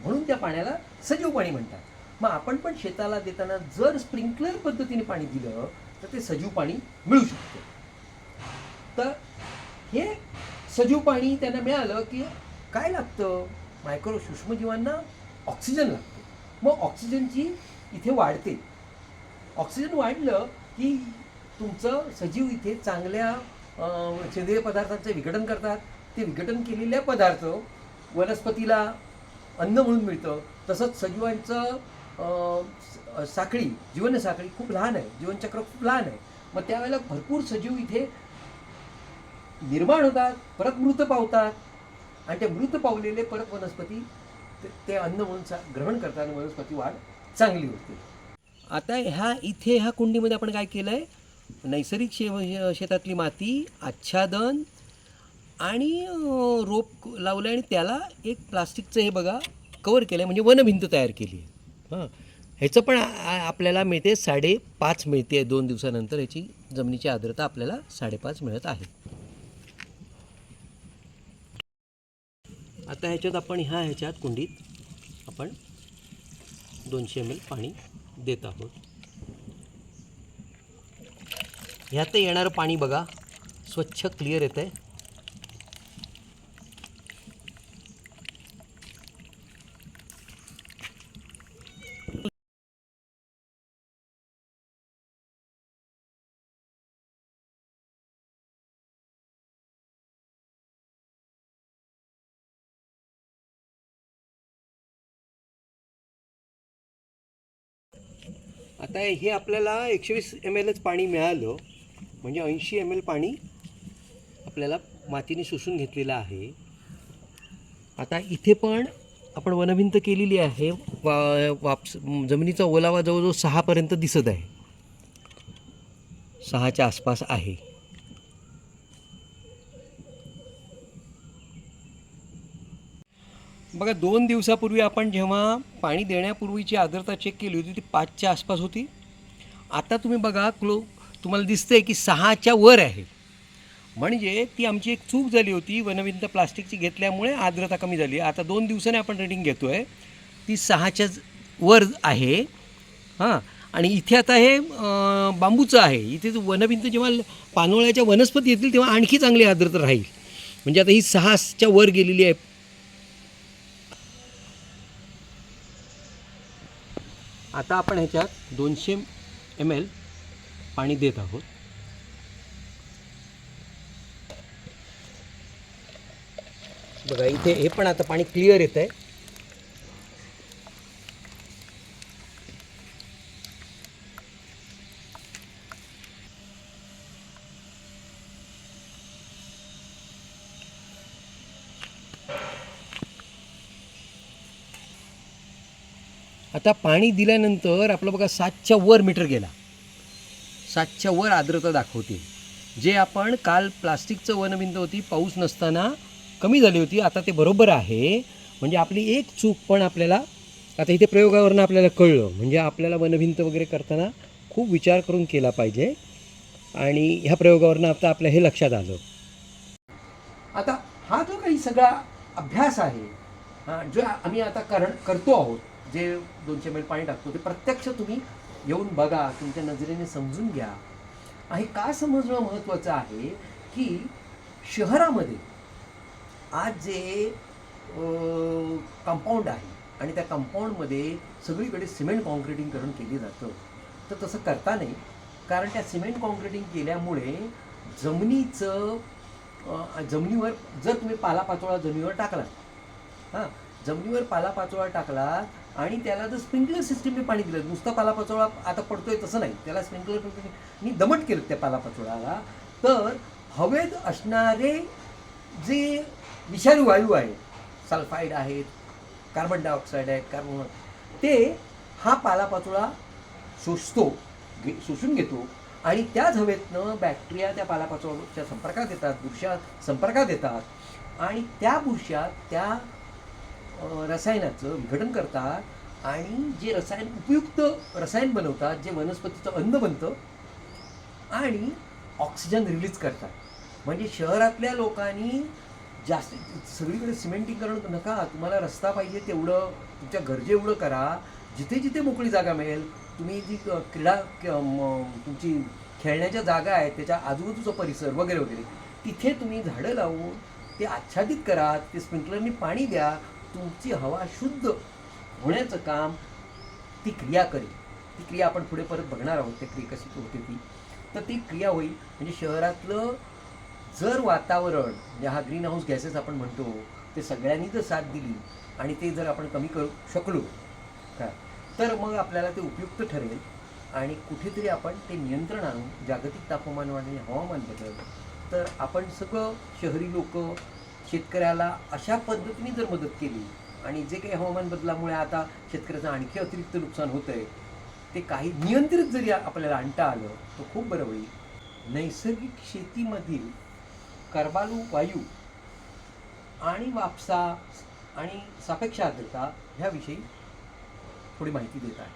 म्हणून त्या पाण्याला सजीव पाणी म्हणतात. मग आपण पण शेताला देताना जर स्प्रिंकलर पद्धतीने पाणी दिलं तर ते सजीव पाणी मिळू शकतं. तर हे सजीव पाणी त्यांना मिळालं की काय लागतं? मायक्रो सूक्ष्मजीवांना ऑक्सिजन लागतं. मग ऑक्सिजनची इथे वाढते. ऑक्सिजन वाढलं की तुमचं सजीव इथे चांगल्या सेंद्रिय पदार्थांचं विघटन करतात. ते विघटन केलेले पदार्थ वनस्पतीला अन्न म्हणून मिळतं. तसंच सजीवांचं साखळी, जीवनसाखळी खूप लहान आहे, जीवनचक्र खूप लहान आहे. मग त्यावेळेला भरपूर सजीव इथे निर्माण होतात, परत मृत पावतात आणि ते मृत पावलेले परत वनस्पती ते अन्न म्हणून ग्रहण करतात आणि वनस्पती वाढ चांगली होते. आता ह्या कुंडीमध्ये आपण काय केलं आहे? नैसर्गिक शेतातली माती, आच्छादन आणि रोप लावलं आणि त्याला एक प्लास्टिकचं हे बघा कवर केलं आहे, म्हणजे वनभिंत तयार केली आहे. हां, ह्याचं पण आपल्याला मिळते 5.5 मिळते आहे. 2 दिवसानंतर ह्याची जमिनीची आर्द्रता आपल्याला 5.5 मिळत आहे. आता ह्याच्यात आपण ह्याच्यात कुंडीत आपण 200 ml पाणी देत आहोत. ह्यात येणारं पाणी बघा स्वच्छ क्लिअर येतं आहे. आता हे आपल्याला 120 mlच पाणी मिळालं, म्हणजे 80 ml पाणी आपल्याला मातीने शोषून घेतलेलं आहे. आता इथे पण आपण वनभिंत केलेली आहे. जमिनीचा ओलावा जवळजवळ 6 पर्यंत दिसत आहे, 6च्या आसपास आहे. बघा 2 दिवसापूर्वी आपण जेव्हा पाणी देण्यापूर्वीची आर्द्रता चेक केली होती ती 5च्या आसपास होती. आता तुम्ही बघा तुम्हाला दिसतंय की 6च्या वर आहे. म्हणजे ती आमची एक चूक झाली होती, वनभिंत प्लास्टिकची घेतल्यामुळे आर्द्रता कमी झाली. आता 2 दिवसांनी आपण रेडिंग घेतो आहे, ती 6च्या वर आहे. हां, आणि इथे आता हे बांबूचं आहे. इथे वनभिंत जेव्हा पानोळ्याच्या वनस्पती येतील तेव्हा आणखी चांगली आर्द्रता राहील. म्हणजे आता ही 6च्या वर गेलेली आहे. आता आपण ह्याच्यात 200 ml पाणी देत आहोत. बघा इथे हे पण आता पाणी क्लिअर येत आहे. आता पाणी दिल्यानंतर आपलं बघा 7च्या वर मीटर गेला, 7च्या वर आर्द्रता दाखवते. जे आपण काल प्लास्टिकचं वनभिंत होती पाऊस नसताना कमी झाली होती, आता ते बरोबर आहे. म्हणजे आपली एक चूक पण आपल्याला आता इथे प्रयोगावरनं आपल्याला कळलं. म्हणजे आपल्याला वनभिंत वगैरे करताना खूप विचार करून केला पाहिजे आणि ह्या प्रयोगावरनं आता आपल्या हे लक्षात आलं. आता हा जो काही सगळा अभ्यास आहे जो आम्ही आता करतो आहोत, जे 200 ml पाणी टाकतो ते प्रत्यक्ष तुम्ही येऊन बघा, तुमच्या नजरेने समजून घ्या. हे का समजणं महत्त्वाचं आहे की शहरामध्ये आज जे कंपाऊंड आहे आणि त्या कंपाऊंडमध्ये सगळीकडे सिमेंट कॉन्क्रिटिंगकरण केली जातं. तर तसं करता नाही, कारण त्या सिमेंट कॉन्क्रिटिंग केल्यामुळे जमिनीवर जर तुम्ही पालापाचोळा जमिनीवर टाकला, जमिनीवर पालापाचोळा टाकलात आणि त्याला जर स्प्रिंकलर सिस्टीमने पाणी दिलं, नुसता पालापाचोळा आता पडतोय तसं नाही, त्याला स्प्रिंकलरनी दमट केलं त्या पालापाचोळ्याला, तर हवेत असणारे जे विषारी वायू आहेत, सल्फाईड आहेत, कार्बन डायऑक्साईड आहेत, ते हा पालापाचोळा शोषून घेतो आणि त्याच हवेतनं बॅक्टेरिया त्या पालापाचोळ्याच्या संपर्कात येतात, बुरशा संपर्कात येतात आणि त्या बुरशा त्या रसायनाचं विघटन करतात आणि जे उपयुक्त रसायन बनवतात, जे वनस्पतीचं अन्न बनतं आणि ऑक्सिजन रिलीज करतात. म्हणजे शहरातल्या लोकांनी जास्त सगळीकडे सिमेंटीकरण नका, तुम्हाला रस्ता पाहिजे तेवढं तुमच्या गरजेएवढं करा. जिथे जिथे मोकळी जागा मिळेल, तुम्ही जी तुमची खेळण्याच्या जागा आहेत त्याच्या आजूबाजूचा परिसर वगैरे वगैरे तिथे तुम्ही झाडं लावून ते आच्छादित करा, ते स्प्रिंकलरनी पाणी द्या. तुमची हवा शुद्ध होण्याचं काम ती क्रिया करेल. ती क्रिया आपण पुढे परत बघणार आहोत, ती क्रिया कशी होते ती. तर ती क्रिया होईल. म्हणजे शहरातलं जर वातावरण, म्हणजे हा ग्रीन हाऊस गॅसेस आपण म्हणतो, ते सगळ्यांनी जर साथ दिली आणि ते जर आपण कमी करू शकलो काय, तर मग आपल्याला ते उपयुक्त ठरेल आणि कुठेतरी आपण ते नियंत्रण आणून जागतिक तापमान वाढ आणि हवामान बदल, तर आपण सगळं शहरी लोक शेतकऱ्याला अशा पद्धतीने जर मदत केली आणि जे काही हवामान बदलामुळे आता शेतकऱ्याचं आणखी अतिरिक्त नुकसान होतं आहे ते काही नियंत्रित जरी आपल्याला आणता आलं तर खूप बरं होईल. नैसर्गिक शेतीमधील कर्बालू वायू आणि वापसा आणि सापेक्ष आर्द्रता ह्याविषयी थोडी माहिती देत आहे.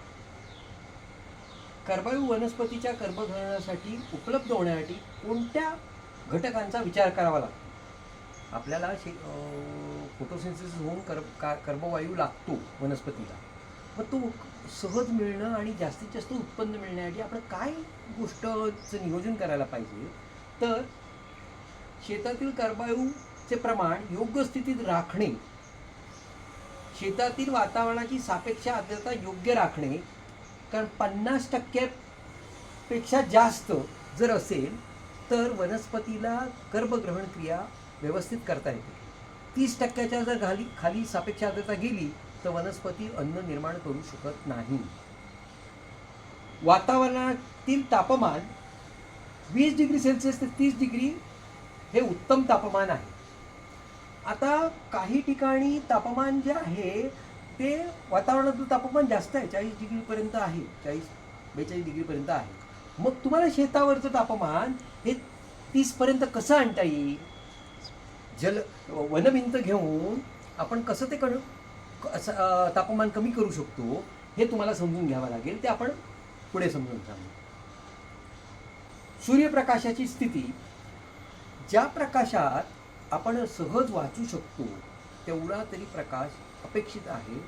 कर्बाळू वनस्पतीच्या गर्भधारणासाठी उपलब्ध होण्यासाठी कोणत्या घटकांचा विचार करावा लागतो? आपल्याला फोटोसिंथेसिस होऊन कर्बवायू लागतो वनस्पतीला, मग तो सहज मिळणं आणि जास्तीत जास्त उत्पन्न मिळण्यासाठी आपण काय गोष्टचं नियोजन करायला पाहिजे? तर शेतातील कर्बवायूचे प्रमाण योग्य स्थितीत राखणे, शेतातील वातावरणाची सापेक्ष आर्द्रता योग्य राखणे, कारण 50% पेक्षा जास्त जर असेल तर वनस्पतीला गर्भग्रहण क्रिया व्यवस्थित करता येते. 30% जर खाली सापेक्ष आर्द्रता गेली तर वनस्पती अन्न निर्माण करू शकत नाही. वातावरणातील तापमान 20 डिग्री सेल्सिअस ते 30 डिग्री हे उत्तम तापमान आहे. आता काही ठिकाणी तापमान जे आहे ते वातावरणाचं तापमान जास्त आहे, 40 डिग्रीपर्यंत आहे, 40-42 डिग्रीपर्यंत आहे. मग तुम्हाला शेतावरचं तापमान हे 30पर्यंत कसं आणता येईल? वनभिंत घेऊन आपण कसं ते तापमान कमी करू शकतो हे तुम्हाला समजून घ्यावं लागेल. ते आपण पुढे समजून सांगू. सूर्यप्रकाशाची स्थिती, ज्या प्रकाशात आपण सहज वाचू शकतो तेवढा तरी प्रकाश अपेक्षित आहे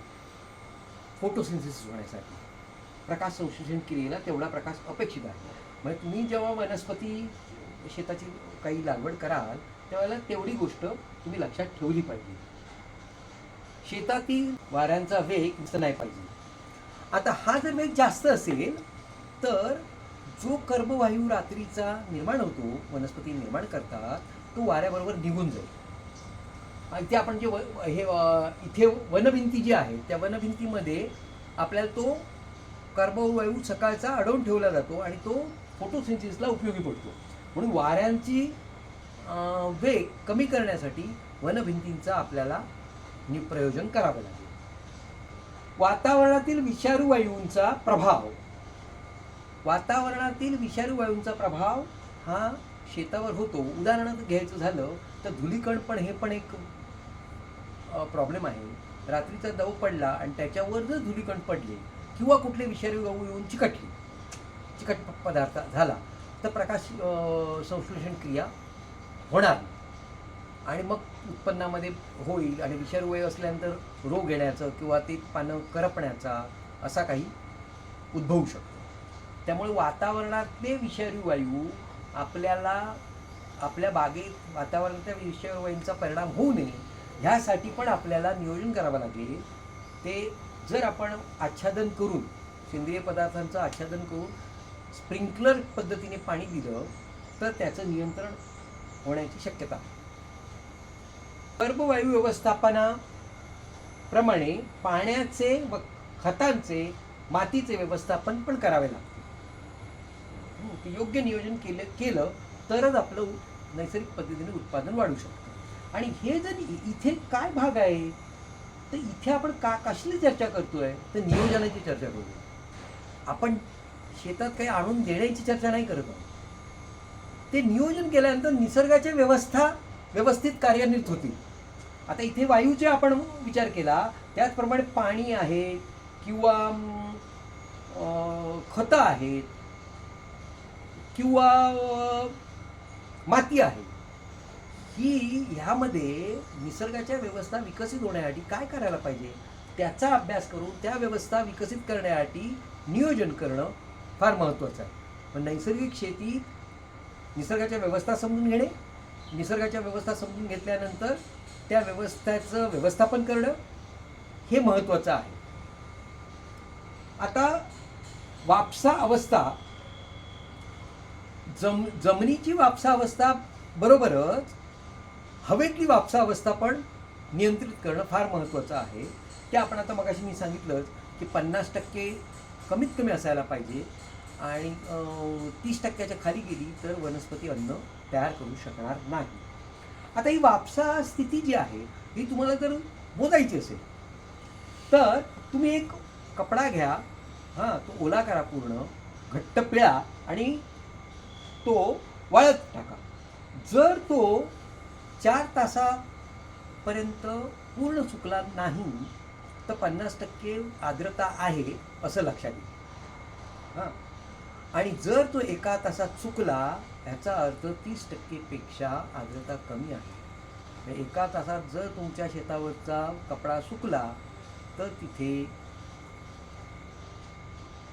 फोटोसिंथेसिस होण्यासाठी. प्रकाश संश्लेषण क्रियेला तेवढा प्रकाश अपेक्षित आहे. म्हणजे तुम्ही जेव्हा वनस्पती शेताची काही लागवड कराल त्यावेळेला तेवढी गोष्ट तुम्ही लक्षात ठेवली पाहिजे. शेतातील वाऱ्यांचा वेग जास्त नाही पाहिजे. आता हा जर वेग जास्त असेल तर जो कर्बवायू रात्रीचा निर्माण होतो, वनस्पती निर्माण करतात, तो वाऱ्याबरोबर निघून जाईल. इथे आपण जे इथे वनभिंती जी आहे त्या वनभिंतीमध्ये आपल्याला तो कर्बवायू सकाळचा अडवून ठेवला जातो आणि तो फोटोसिंथेसिसला उपयोगी पडतो. म्हणून वाऱ्यांची वेग कमी करण्यासाठी वनभिंतींचा आपल्याला प्रयोजन करावं लागेल. वातावरणातील विषारू वायूंचा प्रभाव, वातावरणातील विषारू वायूंचा प्रभाव हा शेतावर होतो. उदाहरण घ्यायचं झालं तर धुलीकण पण हे पण एक प्रॉब्लेम आहे. रात्रीचा दव पडला आणि त्याच्यावर जर धुलीकण पडले किंवा कुठले विषारी वायू येऊन चिकट पदार्थ झाला तर प्रकाश संश्लेषण क्रिया होणार नाही आणि मग उत्पन्नामध्ये होईल आणि विषारी वायू असल्यानंतर रोग येण्याचं किंवा ते पानं करपण्याचा असा काही उद्भवू शकतो. त्यामुळे वातावरणातले विषारी वायू आपल्याला आपल्या बागेत वातावरणातल्या विषारी वायूंचा परिणाम होऊ नये ह्यासाठी पण आपल्याला नियोजन करावं लागेल. ते जर आपण आच्छादन करून सेंद्रिय पदार्थांचं आच्छादन करून स्प्रिंकलर पद्धतीने पाणी दिलं तर त्याचं नियंत्रण होण्याची शक्यता आहे. गर्भवायू व्यवस्थापनाप्रमाणे पाण्याचे व खतांचे मातीचे व्यवस्थापन पण करावे लागते. योग्य नियोजन केलं तरच आपलं नैसर्गिक पद्धतीने उत्पादन वाढू शकतं. आणि हे जर इथे काय भाग आहे तर इथे आपण कशाची चर्चा करतोय तर नियोजनाची चर्चा करू. आपण शेतात काही आणून देण्याची चर्चा नाही करत आहोत. ते नियोजन केल्यानंतर निसर्गाच्या व्यवस्थित कार्यान्वित होतील. आता इथे वायूचे आपण विचार केला त्याचप्रमाणे पाणी आहे किंवा खतं आहेत किंवा माती आहे. ह्यामध्ये निसर्गाच्या व्यवस्था विकसित होण्यासाठी काय करायला पाहिजे त्याचा अभ्यास करून त्या व्यवस्था विकसित करण्यासाठी नियोजन करणं फार महत्त्वाचं आहे. पण नैसर्गिक शेतीत निसर्गाच्या व्यवस्था समजून घेणे, निसर्गाच्या व्यवस्था समजून घेतल्यानंतर त्या व्यवस्थेचं व्यवस्थापन करणं हे महत्त्वाचं आहे. आता वापसा अवस्था, जमिनीची वापसा अवस्था बरोबरच हवेतली वापसा अवस्था पण नियंत्रित करणं फार महत्त्वाचं आहे. ते आपण आता मगाशी मी सांगितलंच की 50% कमीत कमी असायला पाहिजे आणि 30%च्या खाली गेली तर वनस्पती अन्न तयार करू शकणार नाही. आता ही वापसा स्थिती जी आहे ही तुम्हाला जर मोजायची असेल तर तुम्ही एक कपडा घ्या, तो ओला करा, पूर्ण घट्ट पिळा आणि तो वाळत टाका. जर तो 4 तासापर्यंत पूर्ण सुकला नाही तर 50% आर्द्रता आहे असं लक्षात येईल. आणि जर तो 1 तासात सुकला याचा अर्थ 30%पेक्षा आर्द्रता कमी आहे. 1 तासात जर तुमच्या शेतावरचा कपडा सुकला तर तिथे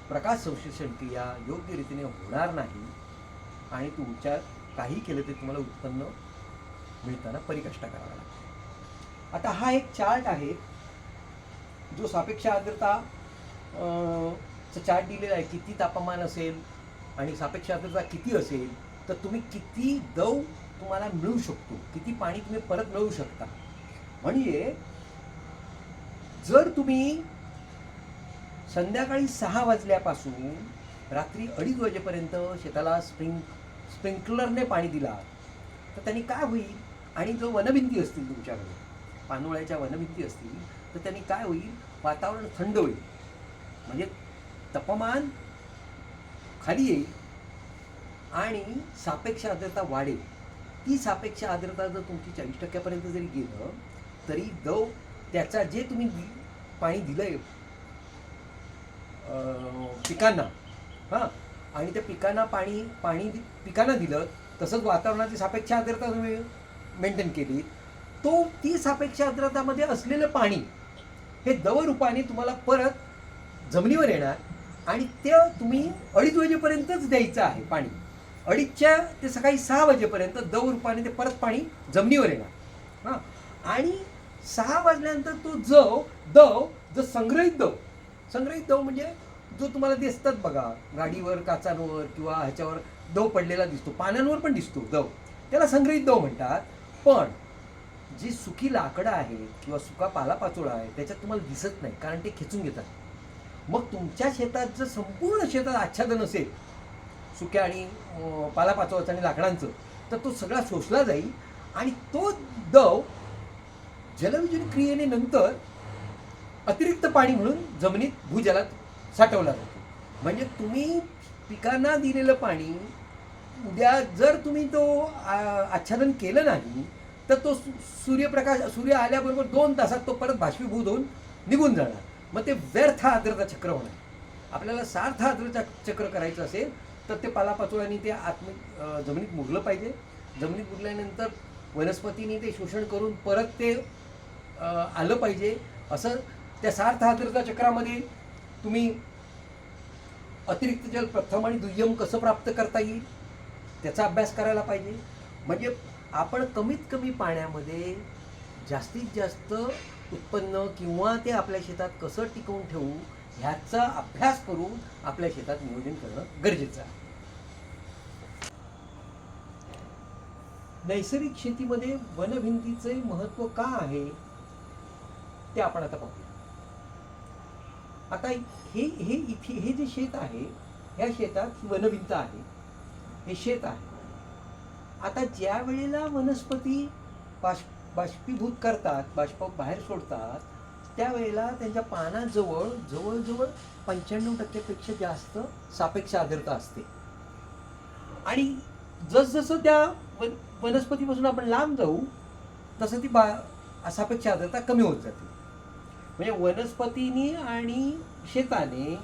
प्रकाश संश्लेषण क्रिया योग्य रीतीने होणार नाही आणि तुमच्या काही केलं तरी तुम्हाला उत्पन्न मिळताना परिकष्ट करावा लागतो. आता हा एक चार्ट आहे जो सापेक्ष आर्द्रता चा चार्ट दिलेला आहे. किती तापमान असेल आणि सापेक्ष आर्द्रता किती असेल तर तुम्ही किती दव तुम्हाला मिळू शकतो, किती पाणी तुम्ही परत मिळवू शकता. म्हणजे जर तुम्ही संध्याकाळी 6 वाजल्यापासून रात्री 2:30 वाजेपर्यंत शेताला स्प्रिंकलरने पाणी दिला तर त्यांनी काय होईल, आणि जो वनभिंती असतील तुमच्याकडे, पानोळ्याच्या वनभिंती असतील तर त्यांनी काय होईल, वातावरण थंड होईल, म्हणजे तापमान खाली येईल आणि सापेक्ष आर्द्रता वाढेल. ती सापेक्ष आर्द्रता जर तुमची 40%पर्यंत जरी गेलं तरी दव त्याचा जे तुम्ही पाणी दिलंय पिकांना, आणि त्या पिकांना पाणी पिकांना दिलं, तसंच वातावरणाची सापेक्ष आर्द्रता तुम्ही मेंटेन केली, ती सापेक्ष आर्द्रतामध्ये असलेलं पाणी हे दवरूपाने तुम्हाला परत जमिनीवर येणार आणि ते तुम्ही 2:30 वाजेपर्यंतच द्यायचं आहे पाणी. 2:30 ते सकाळी 6 वाजेपर्यंत दवरूपाने ते परत पाणी जमिनीवर येणार. आणि 6 वाजल्यानंतर तो दव संग्रहित दव म्हणजे जो तुम्हाला दिसतात बघा गाडीवर, काचांवर किंवा ह्याच्यावर दव पडलेला दिसतो, पानांवर पण दिसतो दव, त्याला संग्रहित दव म्हणतात. पण जी सुकी लाकडं आहेत किंवा सुका पालापाचोळा आहे त्याच्यात तुम्हाला दिसत नाही, कारण ते खेचून घेतात. मग तुमच्या शेतात जर संपूर्ण शेतात आच्छादन असेल सुक्या आणि पालापाचोळ्याचं आणि लाकडांचं, तर तो सगळा शोषला जाईल आणि तो दव जलविद्युत क्रियेने नंतर अतिरिक्त पाणी म्हणून जमिनीत भूजलात साठवला जातो. म्हणजे तुम्ही पिकांना दिलेलं पाणी उद्या जर तुम्ही तो आच्छादन केलं नाही तर तो सूर्य आल्याबरोबर 2 तासात तो परत बाष्पीभूत होऊन निघून जाणार. मग ते व्यर्थ आर्द्रता चक्र होणार. आपल्याला सार्थ आर्द्रता चक्र करायचं असेल तर ते पालापाचोळ्यांनी ते जमिनीत मुरलं पाहिजे. जमिनीत मुरल्यानंतर वनस्पतींनी ते शोषण करून परत ते आलं पाहिजे. असं त्या सार्थ आर्द्रता चक्रामध्ये तुम्ही अतिरिक्त जल प्रथम आणि दुय्यम कसं प्राप्त करता येईल त्याचा अभ्यास करायला पाहिजे. म्हणजे आपण कमीत कमी पाण्यामध्ये जास्तीत जास्त उत्पन्न किंवा ते आपल्या शेतात कसं टिकवून ठेवू ह्याचा अभ्यास करून आपल्या शेतात नियोजन करणं गरजेचं आहे. नैसर्गिक शेतीमध्ये वनभिंतीचे महत्त्व का आहे ते आपण आता पाहूया. आता हे जे शेत आहे ह्या शेतात ही वनभिंत आहे, हे शेत आहे. आता ज्या वेळेला वनस्पती बाष्पीभूत करतात, बाष्प बाहेर सोडतात, त्यावेळेला त्यांच्या पानाजवळ जवळजवळ 95% जास्त सापेक्ष आर्द्रता असते. आणि जसजसं त्या वनस्पतीपासून आपण लांब जाऊ तसं ती सापेक्ष आर्द्रता कमी होत जाते. म्हणजे वनस्पतीने आणि शेताने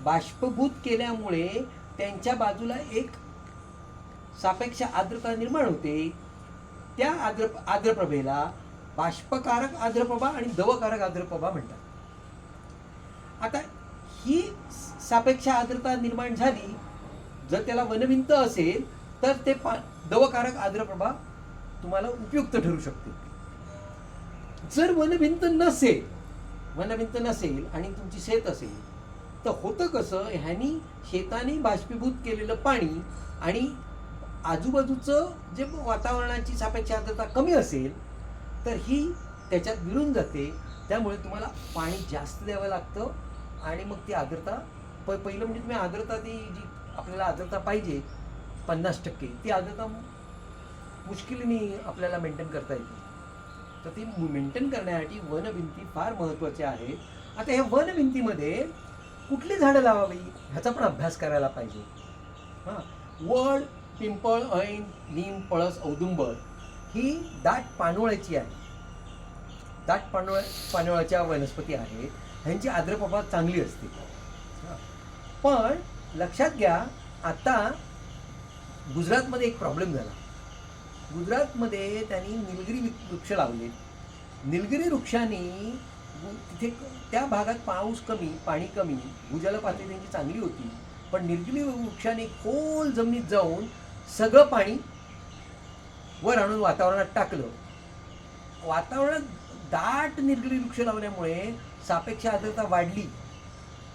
बाष्पभूत केल्यामुळे त्यांच्या बाजूला एक सापेक्ष आर्द्रता निर्माण होते. त्या आर्द्रप्रभेला बाष्पकारक आर्द्रप्रभा आणि दवकारक आर्द्रप्रभा म्हणतात. आता ही सापेक्ष आर्द्रता निर्माण झाली जर त्याला वनभिंत असेल तर ते दवकारक आर्द्रप्रभा तुम्हाला उपयुक्त ठरू शकते. जर वनभिंत नसेल आणि तुमची शेत असेल तर होतं कसं, ह्यानी शेताने बाष्पीभूत केलेलं पाणी आणि आजूबाजूचं जे वातावरणाची सापेक्ष आर्द्रता कमी असेल तर ही त्याच्यात विरून जाते. त्यामुळे तुम्हाला पाणी जास्त द्यावं लागतं आणि मग ती आर्द्रता पहिलं म्हणजे तुम्ही आर्द्रता ती जी आपल्याला आर्द्रता पाहिजे 50% ती आर्द्रता मुश्किलीने आपल्याला मेंटेन करता येते. तर ती मेंटेन करण्यासाठी वनभिंती फार महत्त्वाच्या आहेत. आता ह्या वनभिंतीमध्ये कुठली झाडं लावावी ह्याचा पण अभ्यास करायला पाहिजे. वड, पिंपळ, ऐन, नीम, पळस, औदुंबर ही दाट पानोळ्याची आहे. दाट पानोळ्याच्या वनस्पती आहेत. ह्यांची आर्द्रप्रभा चांगली असते. पण लक्षात घ्या, आता गुजरातमध्ये एक प्रॉब्लेम झाला. गुजरातमध्ये त्यांनी निलगिरी वृक्ष लावले. निलगिरी वृक्षांनी तिथे त्या भागात पाऊस कमी, पाणी कमी, भूजल पातळी त्यांची चांगली होती. पण निलगिरी वृक्षाने खोल जमिनीत जाऊन सगळं पाणी वर आणून वातावरणात टाकलं. वातावरणात दाट निलगिरी वृक्ष लावल्यामुळे सापेक्ष आर्द्रता वाढली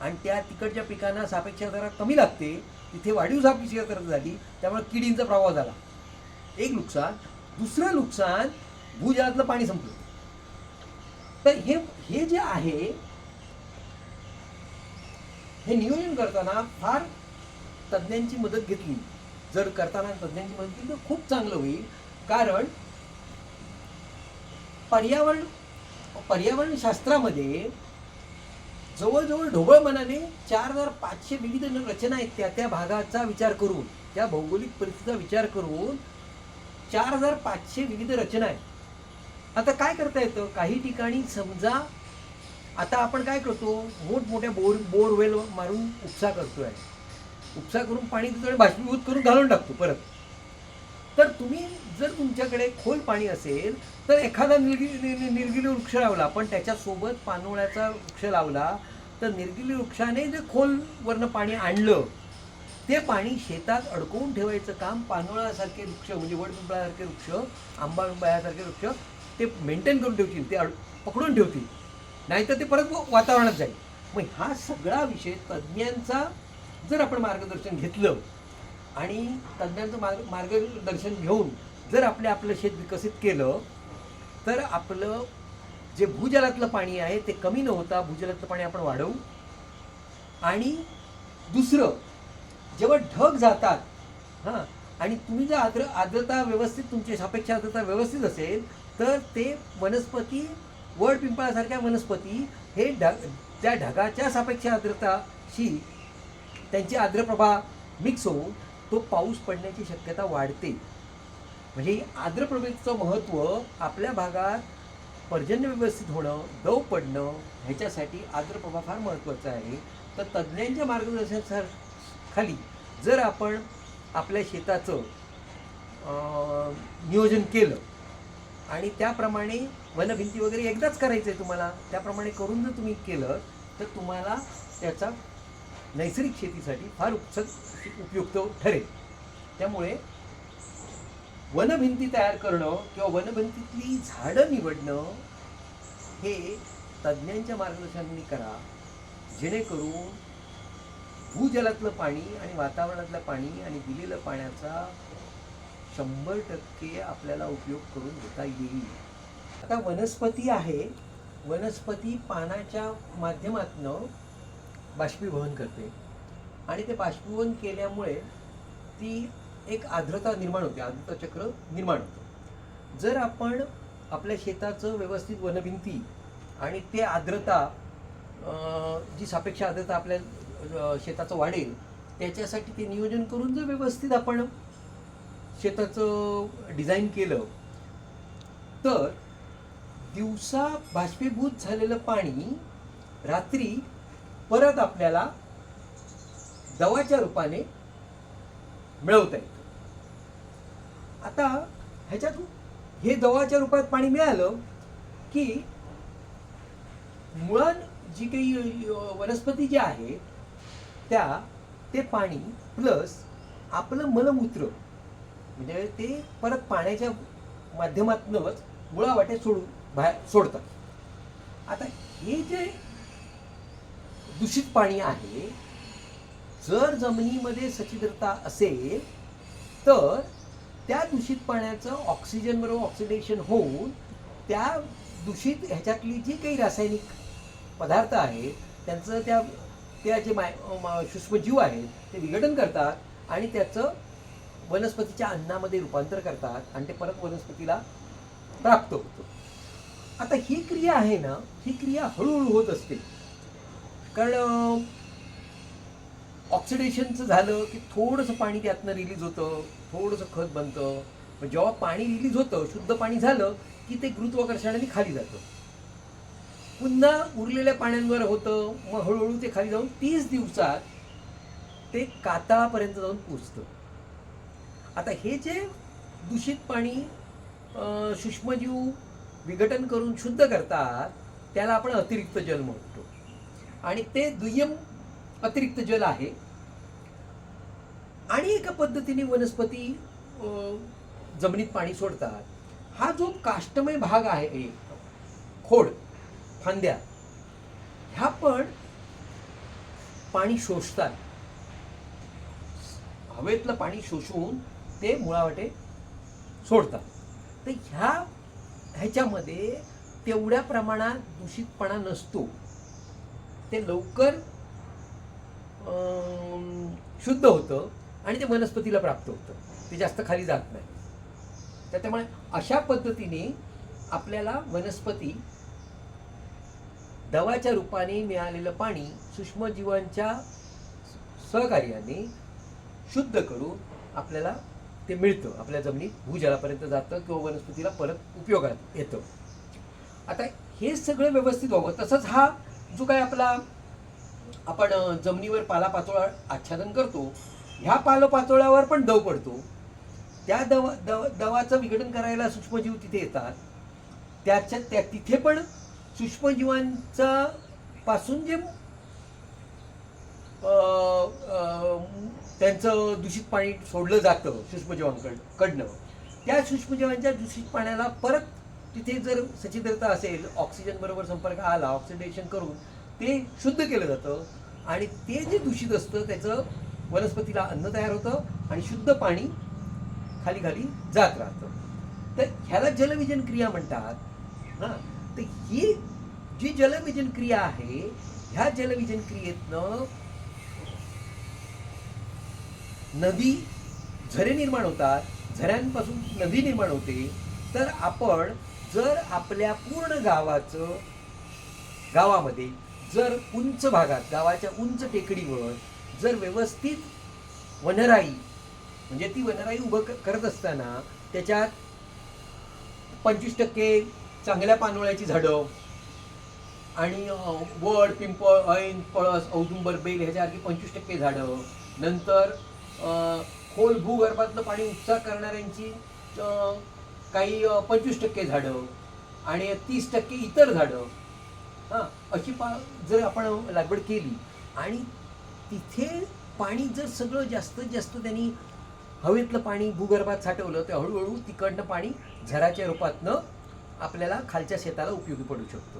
आणि त्या तिकडच्या पिकांना सापेक्ष आर्द्रता कमी लागते. तिथे वाढीव सापेक्ष आर्द्रता झाली, त्यामुळे किडींचा प्रभाव झाला. एक नुकसान. दुसरं नुकसान, भूजलातलं पाणी संपलं. तर हे जे आहे हे नियोजन करताना फार तज्ज्ञांची मदत घेतली. जर करताना तज्ज्ञांची मदत घेतली तर खूप चांगलं होईल. कारण पर्यावरण शास्त्रामध्ये जवळजवळ ढोबळ मनाने 4500 विविध रचना आहेत. त्या भागाचा विचार करून, त्या भौगोलिक परिस्थितीचा विचार करून 4500 विविध रचना आहेत. आता काय करता येतं, काही ठिकाणी समजा आता आपण काय करतो, मोठमोठ्या बोरवेल मारून उपसा करतोय. उपसा करून पाणी तिकडे बाष्पीभूत करून घालून टाकतो परत. तर तुम्ही जर तुमच्याकडे खोल पाणी असेल तर एखादा निलगिरी वृक्ष लावला, पण त्याच्यासोबत पानोळ्याचा वृक्ष लावला तर निलगिरी वृक्षाने जे खोलवरनं पाणी आणलं ते पाणी शेतात अडकवून ठेवायचं काम पानोळ्यासारखे वृक्ष म्हणजे वडपिंपळासारखे वृक्ष, आंबा यासारखे वृक्ष ते मेंटेन करून ठेवतील, ते पकडून ठेवतील. नाहीतर ते परत वातावरणात जाईल. मग हा सगळा विषय तज्ज्ञांचा जर आपण मार्गदर्शन घेतलं आणि तज्ज्ञांचं मार्गदर्शन घेऊन जर आपलं शेत विकसित केलं तर आपलं जे भूजलातलं पाणी आहे ते कमी न होता भूजलातलं पाणी आपण वाढवू. आणि दुसरं, जेव्हा ढग जातात आणि तुम्ही जर आर्द्रता व्यवस्थित, तुमची सापेक्ष आर्द्रता व्यवस्थित असेल तर ते वनस्पती वड पिंपळासारख्या वनस्पती हे त्या ढगाच्या सापेक्ष आर्द्रताशी त्यांची आर्द्रप्रभा मिक्स होऊन तो पाऊस पडण्याची शक्यता वाढते. म्हणजे आर्द्रप्रभेचं महत्त्व आपल्या भागात पर्जन्य व्यवस्थित होणं, दव पडणं ह्याच्यासाठी आर्द्रप्रभा फार महत्त्वाचा आहे. तर तज्ज्ञांच्या मार्गदर्शनाखाली जर आपण आपल्या शेताचं नियोजन केलं आणि त्याप्रमाणे वनभिंती वगैरे एकदाच करायचं आहे तुम्हाला, त्याप्रमाणे करून जर तुम्ही केलं तर तुम्हाला त्याचा नैसर्गिक शेतीसाठी फार उपयुक्त ठरेल. त्यामुळे वनभिंती तयार करणं किंवा वनभिंतीतली झाडं निवडणं हे तज्ज्ञांच्या मार्गदर्शनाने करा, जेणेकरून भूजलातलं पाणी आणि वातावरणातलं पाणी आणि दिलेलं पाण्याचा 100% आपल्याला उपयोग करून घेता येईल. आता वनस्पती आहे, वनस्पती पाण्याच्या माध्यमातून बाष्पीभवन करते आणि ते बाष्पीभवन केल्यामुळे ती एक आर्द्रता निर्माण होते, आर्द्रता चक्र निर्माण होतं. जर आपण आपल्या शेताचं व्यवस्थित वनभिंती आणि ते आर्द्रता जी सापेक्ष आर्द्रता आपल्या शेताचं वाढेल त्याच्यासाठी ते नियोजन करून जर व्यवस्थित आपण शेताचं डिझाईन केलं तर दिवसा बाष्पीभूत झालेलं पाणी रात्री परत आपल्याला दवाच्या रूपाने मिळवता येतं. आता ह्याच्यात हे दवाच्या रूपात पाणी मिळालं की मुळात जी काही वनस्पती जी आहे ते पाणी प्लस आपलं मलमूत्र म्हणजे ते परत पाण्याच्या माध्यमातूनच मुळावाटे बाहेर सोडतात. आता हे जे दूषित पाणी आहे, जर जमिनीमध्ये सच्छिद्रता असेल तर त्या दूषित पाण्याचं ऑक्सिजन बरोबर ऑक्सिडेशन होऊन त्या दूषित ह्याच्यातली जी काही रासायनिक पदार्थ आहेत त्यांचं त्या जे सूक्ष्मजीव आहेत ते विघटन करतात आणि त्याचं वनस्पतीच्या अन्नामध्ये रूपांतर करतात आणि ते परत वनस्पतीला प्राप्त होतं. आता ही क्रिया आहे ना, ही क्रिया हळूहळू होत असते. कारण ऑक्सिडेशनचं झालं की थोडंसं पाणी त्यातनं रिलीज होतं, थोडंसं खत बनतं. पण जेव्हा पाणी रिलीज होतं, शुद्ध पाणी झालं की ते गुरुत्वाकर्षणाने खाली जातं. पुन्हा उरलेल्या पाण्यांवर होतं, मग हळूहळू ते खाली जाऊन 30 दिवसात ते कातळापर्यंत जाऊन पोचतं. आता हे जे दूषित पाणी सूक्ष्मजीव विघटन करून शुद्ध करतात त्याला आपण अतिरिक्त जल म्हणतो आणि ते दुय्यम अतिरिक्त जल आहे. आणि एका पद्धतीने वनस्पती जमिनीत पाणी सोडतात. हा जो काष्टमय भाग आहे, खोड, फांद्या, ह्या पण पाणी शोषतात. हवेतलं पाणी शोषून ते मुळावाटे सोडतात. तर ह्याच्यामध्ये तेवढ्या प्रमाणात दूषितपणा नसतो. ते लवकर शुद्ध होतं आणि ते वनस्पतीला प्राप्त होतं. ते जास्त खाली जात नाही. त्यामुळे अशा पद्धतीने आपल्याला वनस्पती दवाच्या रूपाने मिळालेलं पाणी सूक्ष्मजीवांच्या सहकार्याने शुद्ध करून आपल्याला ते मिळतं, आपल्या जमिनीत भूजलापर्यंत जातं किंवा वनस्पतीला परत उपयोगात येतं. आता हे सगळं व्यवस्थित व्हावं, तसंच हा जो काय आपण जमिनीवर पालापाचोळा आच्छादन करतो, ह्या पालापाचोळ्यावर पण दव पडतो. त्या दवाचं विघटन करायला सूक्ष्मजीव तिथे येतात. तिथे पण सूक्ष्मजीवांचा पासून जे त्यांचं दूषित पाणी सोडलं जातं सूक्ष्मजीवांकडनं, त्या सूक्ष्मजीवांच्या दूषित पाण्याला परत तिथे जर सच्छिद्रता असेल, ऑक्सिजन बरोबर संपर्क आला, ऑक्सिडेशन करून ते शुद्ध केलं जातं आणि ते जे दूषित असतं त्याचं वनस्पतीला अन्न तयार होतं आणि शुद्ध पाणी खाली खाली जात राहतं. तर ह्याला जलविजन क्रिया म्हणतात ना. तर ही जी जलविजन क्रिया आहे, ह्या जलविजन क्रियेतनं नदी, झरे निर्माण होतात, झऱ्यांपासून नदी निर्माण होते. तर आपण जर आपल्या पूर्ण गावामध्ये जर उंच भागात, गावाच्या उंच टेकडीवर जर व्यवस्थित वनराई, म्हणजे ती वनराई उभं करत असताना त्याच्यात 25% चांगल्या पानोळ्याची झाडं आणि वड, पिंपळ, ऐन, पळस, औदुंबर, बेल ह्याच्यासारखी 25% झाडं, नंतर खोल भूगर्भातलं पाणी उपसा करणाऱ्यांची काही 25% झाडं आणि 30% इतर झाडं, हां, अशी जर आपण लागवड केली आणि तिथे पाणी जर सगळं जास्तीत जास्त त्यांनी हवेतलं पाणी भूगर्भात साठवलं तर हळूहळू तिकडनं पाणी झराच्या रूपातनं आपल्याला खालच्या शेताला उपयोगी पडू शकतो.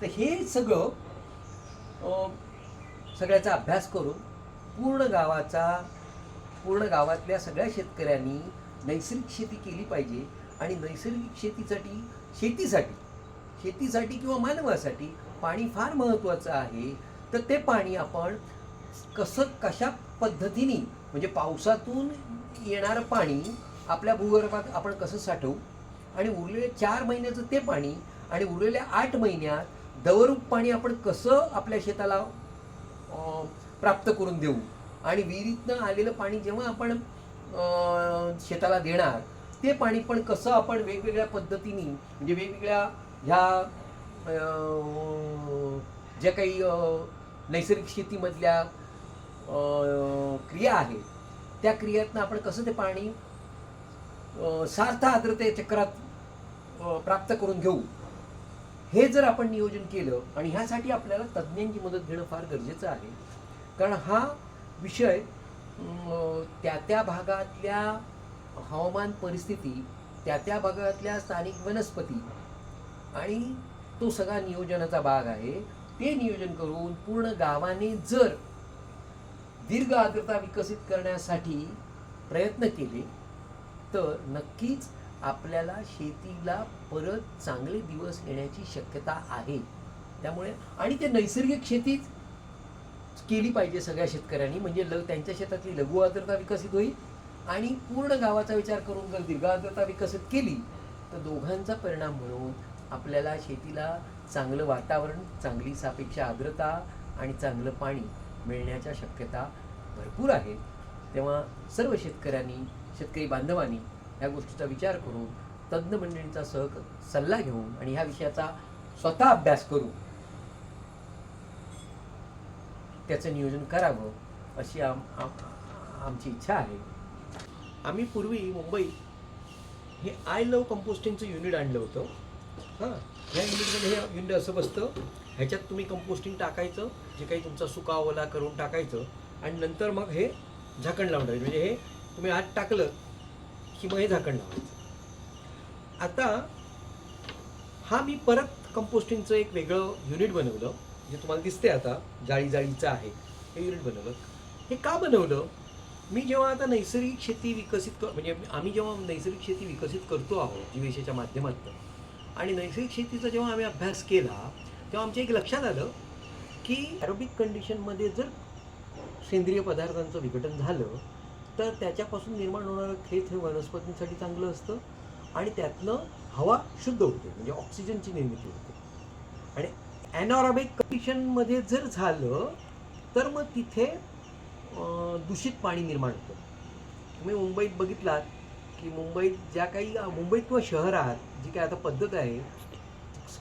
तर हे सगळं सगळ्याचा अभ्यास करून पूर्ण गावातल्या सगळ्या शेतकऱ्यांनी नैसर्गिक शेती केली पाहिजे. आणि नैसर्गिक शेतीसाठी किंवा मानवासाठी पाणी फार महत्त्वाचं आहे. तर ते पाणी आपण कशा पद्धतीने, म्हणजे पावसातून येणारं पाणी आपल्या भूगर्भात आपण कसं साठवू आणि उरलेल्या 4 महिन्याचं ते पाणी आणि उरलेल्या 8 महिन्यात दवरूप पाणी आपण कसं आपल्या शेताला प्राप्त करून देऊ आणि विहिरीतनं आलेलं पाणी जेव्हा आपण शेताला देणार ते पाणी पण कसं आपण वेगवेगळ्या पद्धतीने, म्हणजे वेगवेगळ्या ह्या ज्या काही नैसर्गिक शेतीमधल्या क्रिया आहेत त्या क्रियातनं आपण कसं ते पाणी सार्थ आर्द्रते चक्रात प्राप्त करून घेऊ, हे जर आपण नियोजन केलं. आणि ह्यासाठी आपल्याला तज्ज्ञांची मदत घेणं फार गरजेचं आहे. कारण हा विषय त्या भागातल्या हवामान परिस्थिती, त्या भागातल्या स्थानिक वनस्पती आणि तो सगळा नियोजनाचा भाग आहे. ते नियोजन करून पूर्ण गावाने जर दीर्घ आर्द्रता विकसित करण्यासाठी प्रयत्न केले तर नक्कीच आपल्याला शेतीला परत चांगले दिवस येण्याची शक्यता आहे. त्यामुळे आणि ते नैसर्गिक शेतीच केली पाहिजे सगळ्या शेतकऱ्यांनी, म्हणजे त्यांच्या शेतातली लघु आर्द्रता विकसित होईल आणि पूर्ण गावाचा विचार करून जर दीर्घ आर्द्रता विकसित केली तर दोघांचा परिणाम म्हणून आपल्याला शेतीला चांगलं वातावरण, चांगली सापेक्ष आर्द्रता आणि चांगलं पाणी मिळण्याच्या शक्यता भरपूर आहेत. तेव्हा सर्व शेतकरी बांधवांनी या गोष्टीचा विचार करून तज्ज्ञ मंडळींचा सल्ला घेऊन आणि ह्या विषयाचा स्वतः अभ्यास करून त्याचं नियोजन करावं अशी आमची इच्छा आहे. आम्ही पूर्वी मुंबईत हे आय लव्ह कंपोस्टिंगचं युनिट आणलं होतं. हां, ह्या युनिटमध्ये हे युनिट असं बसतं, ह्याच्यात तुम्ही कंपोस्टिंग टाकायचं, जे काही तुमचा सुका ओला करून टाकायचं आणि नंतर मग हे झाकण लावून टाकायचं. म्हणजे हे तुम्ही आत टाकलं की मग हे झाकण लावायचं. आता हा मी परत कंपोस्टिंगचं एक वेगळं युनिट बनवलं, जे तुम्हाला दिसते आता जाळीचं आहे. हे युनिट बनवलं. हे का बनवलं? मी जेव्हा आता नैसर्गिक शेती म्हणजे आम्ही जेव्हा नैसर्गिक शेती विकसित करतो आहोत जीवेशाच्या माध्यमातून, आणि नैसर्गिक शेतीचा जेव्हा आम्ही अभ्यास केला तेव्हा आमच्या एक लक्षात आलं की ॲरोबिक कंडिशनमध्ये जर सेंद्रिय पदार्थांचं विघटन झालं तर त्याच्यापासून निर्माण होणारं खत हे वनस्पतींसाठी चांगलं असतं आणि त्यातनं हवा शुद्ध होते, म्हणजे ऑक्सिजनची निर्मिती होते. आणि ॲनॉरोबिक कंडिशनमध्ये जर झालं तर मग तिथे दूषित पाणी निर्माण होतं. तुम्ही मुंबईत बघितलात की मुंबईत किंवा शहरात जी काय आता पद्धत आहे,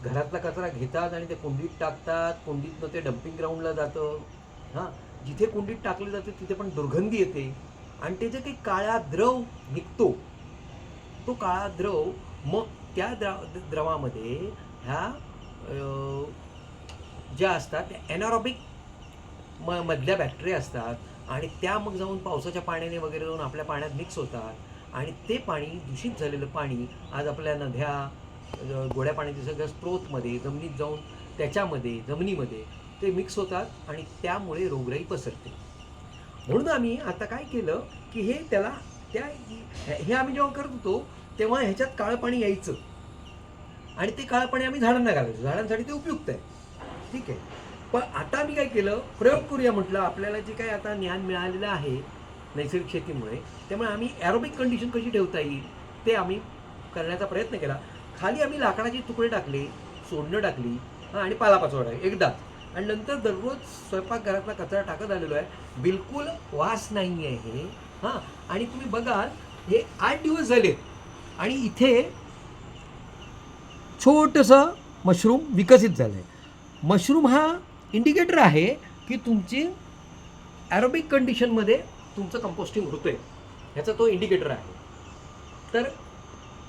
घरातला कचरा घेतात आणि ते कुंडीत टाकतात, कुंडीतनं ते डम्पिंग ग्राउंडला जातं. हां, जिथे कुंडीत टाकलं जातं तिथे पण दुर्गंधी येते आणि ते जे काही काळा द्रव निघतो, तो काळा द्रव मग त्या द्रवामध्ये ह्या ज्या असतात त्या एनारोबिक मधल्या बॅक्टेरिया असतात आणि त्या मग जाऊन पावसाच्या पाण्याने वगैरे जाऊन आपल्या पाण्यात मिक्स होतात आणि ते पाणी, दूषित झालेलं पाणी आज आपल्या नद्या, गोड्या पाण्याच्या सगळ्या स्त्रोतमध्ये, जमिनीत जाऊन त्याच्यामध्ये जमिनीमध्ये ते मिक्स होतात आणि त्यामुळे रोगराई पसरते. म्हणून आम्ही आता काय केलं की हे आम्ही जेव्हा करत होतो तेव्हा ह्याच्यात काळं पाणी यायचं आणि ते काळं पाणी आम्ही झाडांना घालायचो, झाडांसाठी ते उपयुक्त आहे, ठीक आहे. पण आता आम्ही काय केलं, प्रयोग करूया म्हटलं, आपल्याला जे काही आता ज्ञान मिळालेलं आहे नैसर्गिक शेतीमुळे, त्यामुळे आम्ही ॲरोबिक कंडिशन कशी ठेवता येईल ते आम्ही करण्याचा प्रयत्न केला. खाली आम्ही लाकडाचे तुकडे टाकले, सोडणं टाकली आणि पालापाचोळा एकदाच. आणि नंतर दररोज स्वयंपाकघरातला कचरा टाकत आलेलो आहे. बिलकुल वास नाही आहे हे. हां, आणि तुम्ही बघाल हे 8 दिवस झाले आणि इथे छोटंसं मशरूम विकसित झालं आहे. मशरूम हा इंडिकेटर आहे की तुमची ॲरोबिक कंडिशनमध्ये तुमचं कंपोस्टिंग होतं आहे, ह्याचा तो इंडिकेटर आहे. तर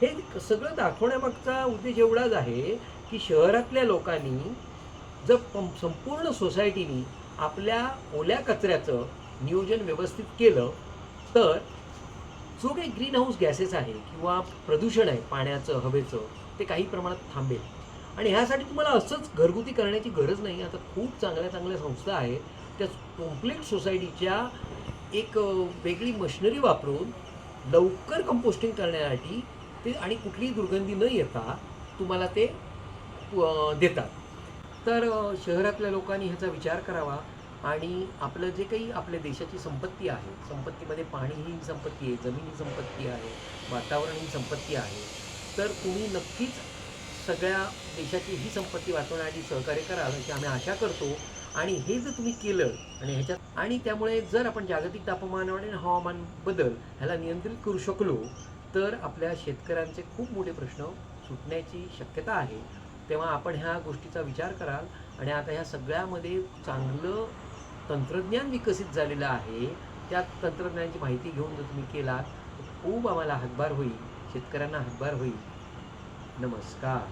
हे सगळं दाखवण्यामागचा उद्देश एवढाच आहे की शहरातल्या लोकांनी जर संपूर्ण सोसायटीनी आपल्या ओल्या कचऱ्याचं नियोजन व्यवस्थित केलं तर जो काही ग्रीन हाऊस गॅसेस आहे किंवा प्रदूषण आहे पाण्याचं, हवेचं, ते काही प्रमाणात थांबेल. आणि ह्यासाठी तुम्हाला असंच घरगुती करण्याची गरज नाही. आता खूप चांगल्या चांगल्या संस्था आहेत, त्या कॉम्प्लेक्स सोसायटीच्या एक वेगळी मशिनरी वापरून लवकर कंपोस्टिंग करण्यासाठी ते आणि कुठलीही दुर्गंधी न येता तुम्हाला ते देतात. तर शहरातल्या लोकांनी ह्याचा विचार करावा आणि आपलं जे काही आपल्या देशाची संपत्ती आहे, संपत्तीमध्ये पाणी ही संपत्ती आहे, जमीन ही संपत्ती आहे, वातावरण ही संपत्ती आहे. तर तुम्ही नक्कीच सगळ्या देशाची ही संपत्ती वाचवण्यासाठी सहकार्य कराल अशी आम्ही आशा करतो. आणि हे जर तुम्ही केलं आणि ह्याच्यात आणि त्यामुळे जर आपण जागतिक तापमान आणि हवामान बदल ह्याला नियंत्रित करू शकलो तर आपल्या शेतकऱ्यांचे खूप मोठे प्रश्न सुटण्याची शक्यता आहे. तेव्हा आपण ह्या गोष्टीचा विचार कराल. आणि आता ह्या सगळ्यामध्ये चांगलं तंत्रज्ञान विकसित झालेलं आहे. त्या तंत्रज्ञानाची माहिती घेऊन जर तुम्ही केलात तर खूप आम्हाला हातभार होईल, शेतकऱ्यांना हातभार होईल. नमस्कार.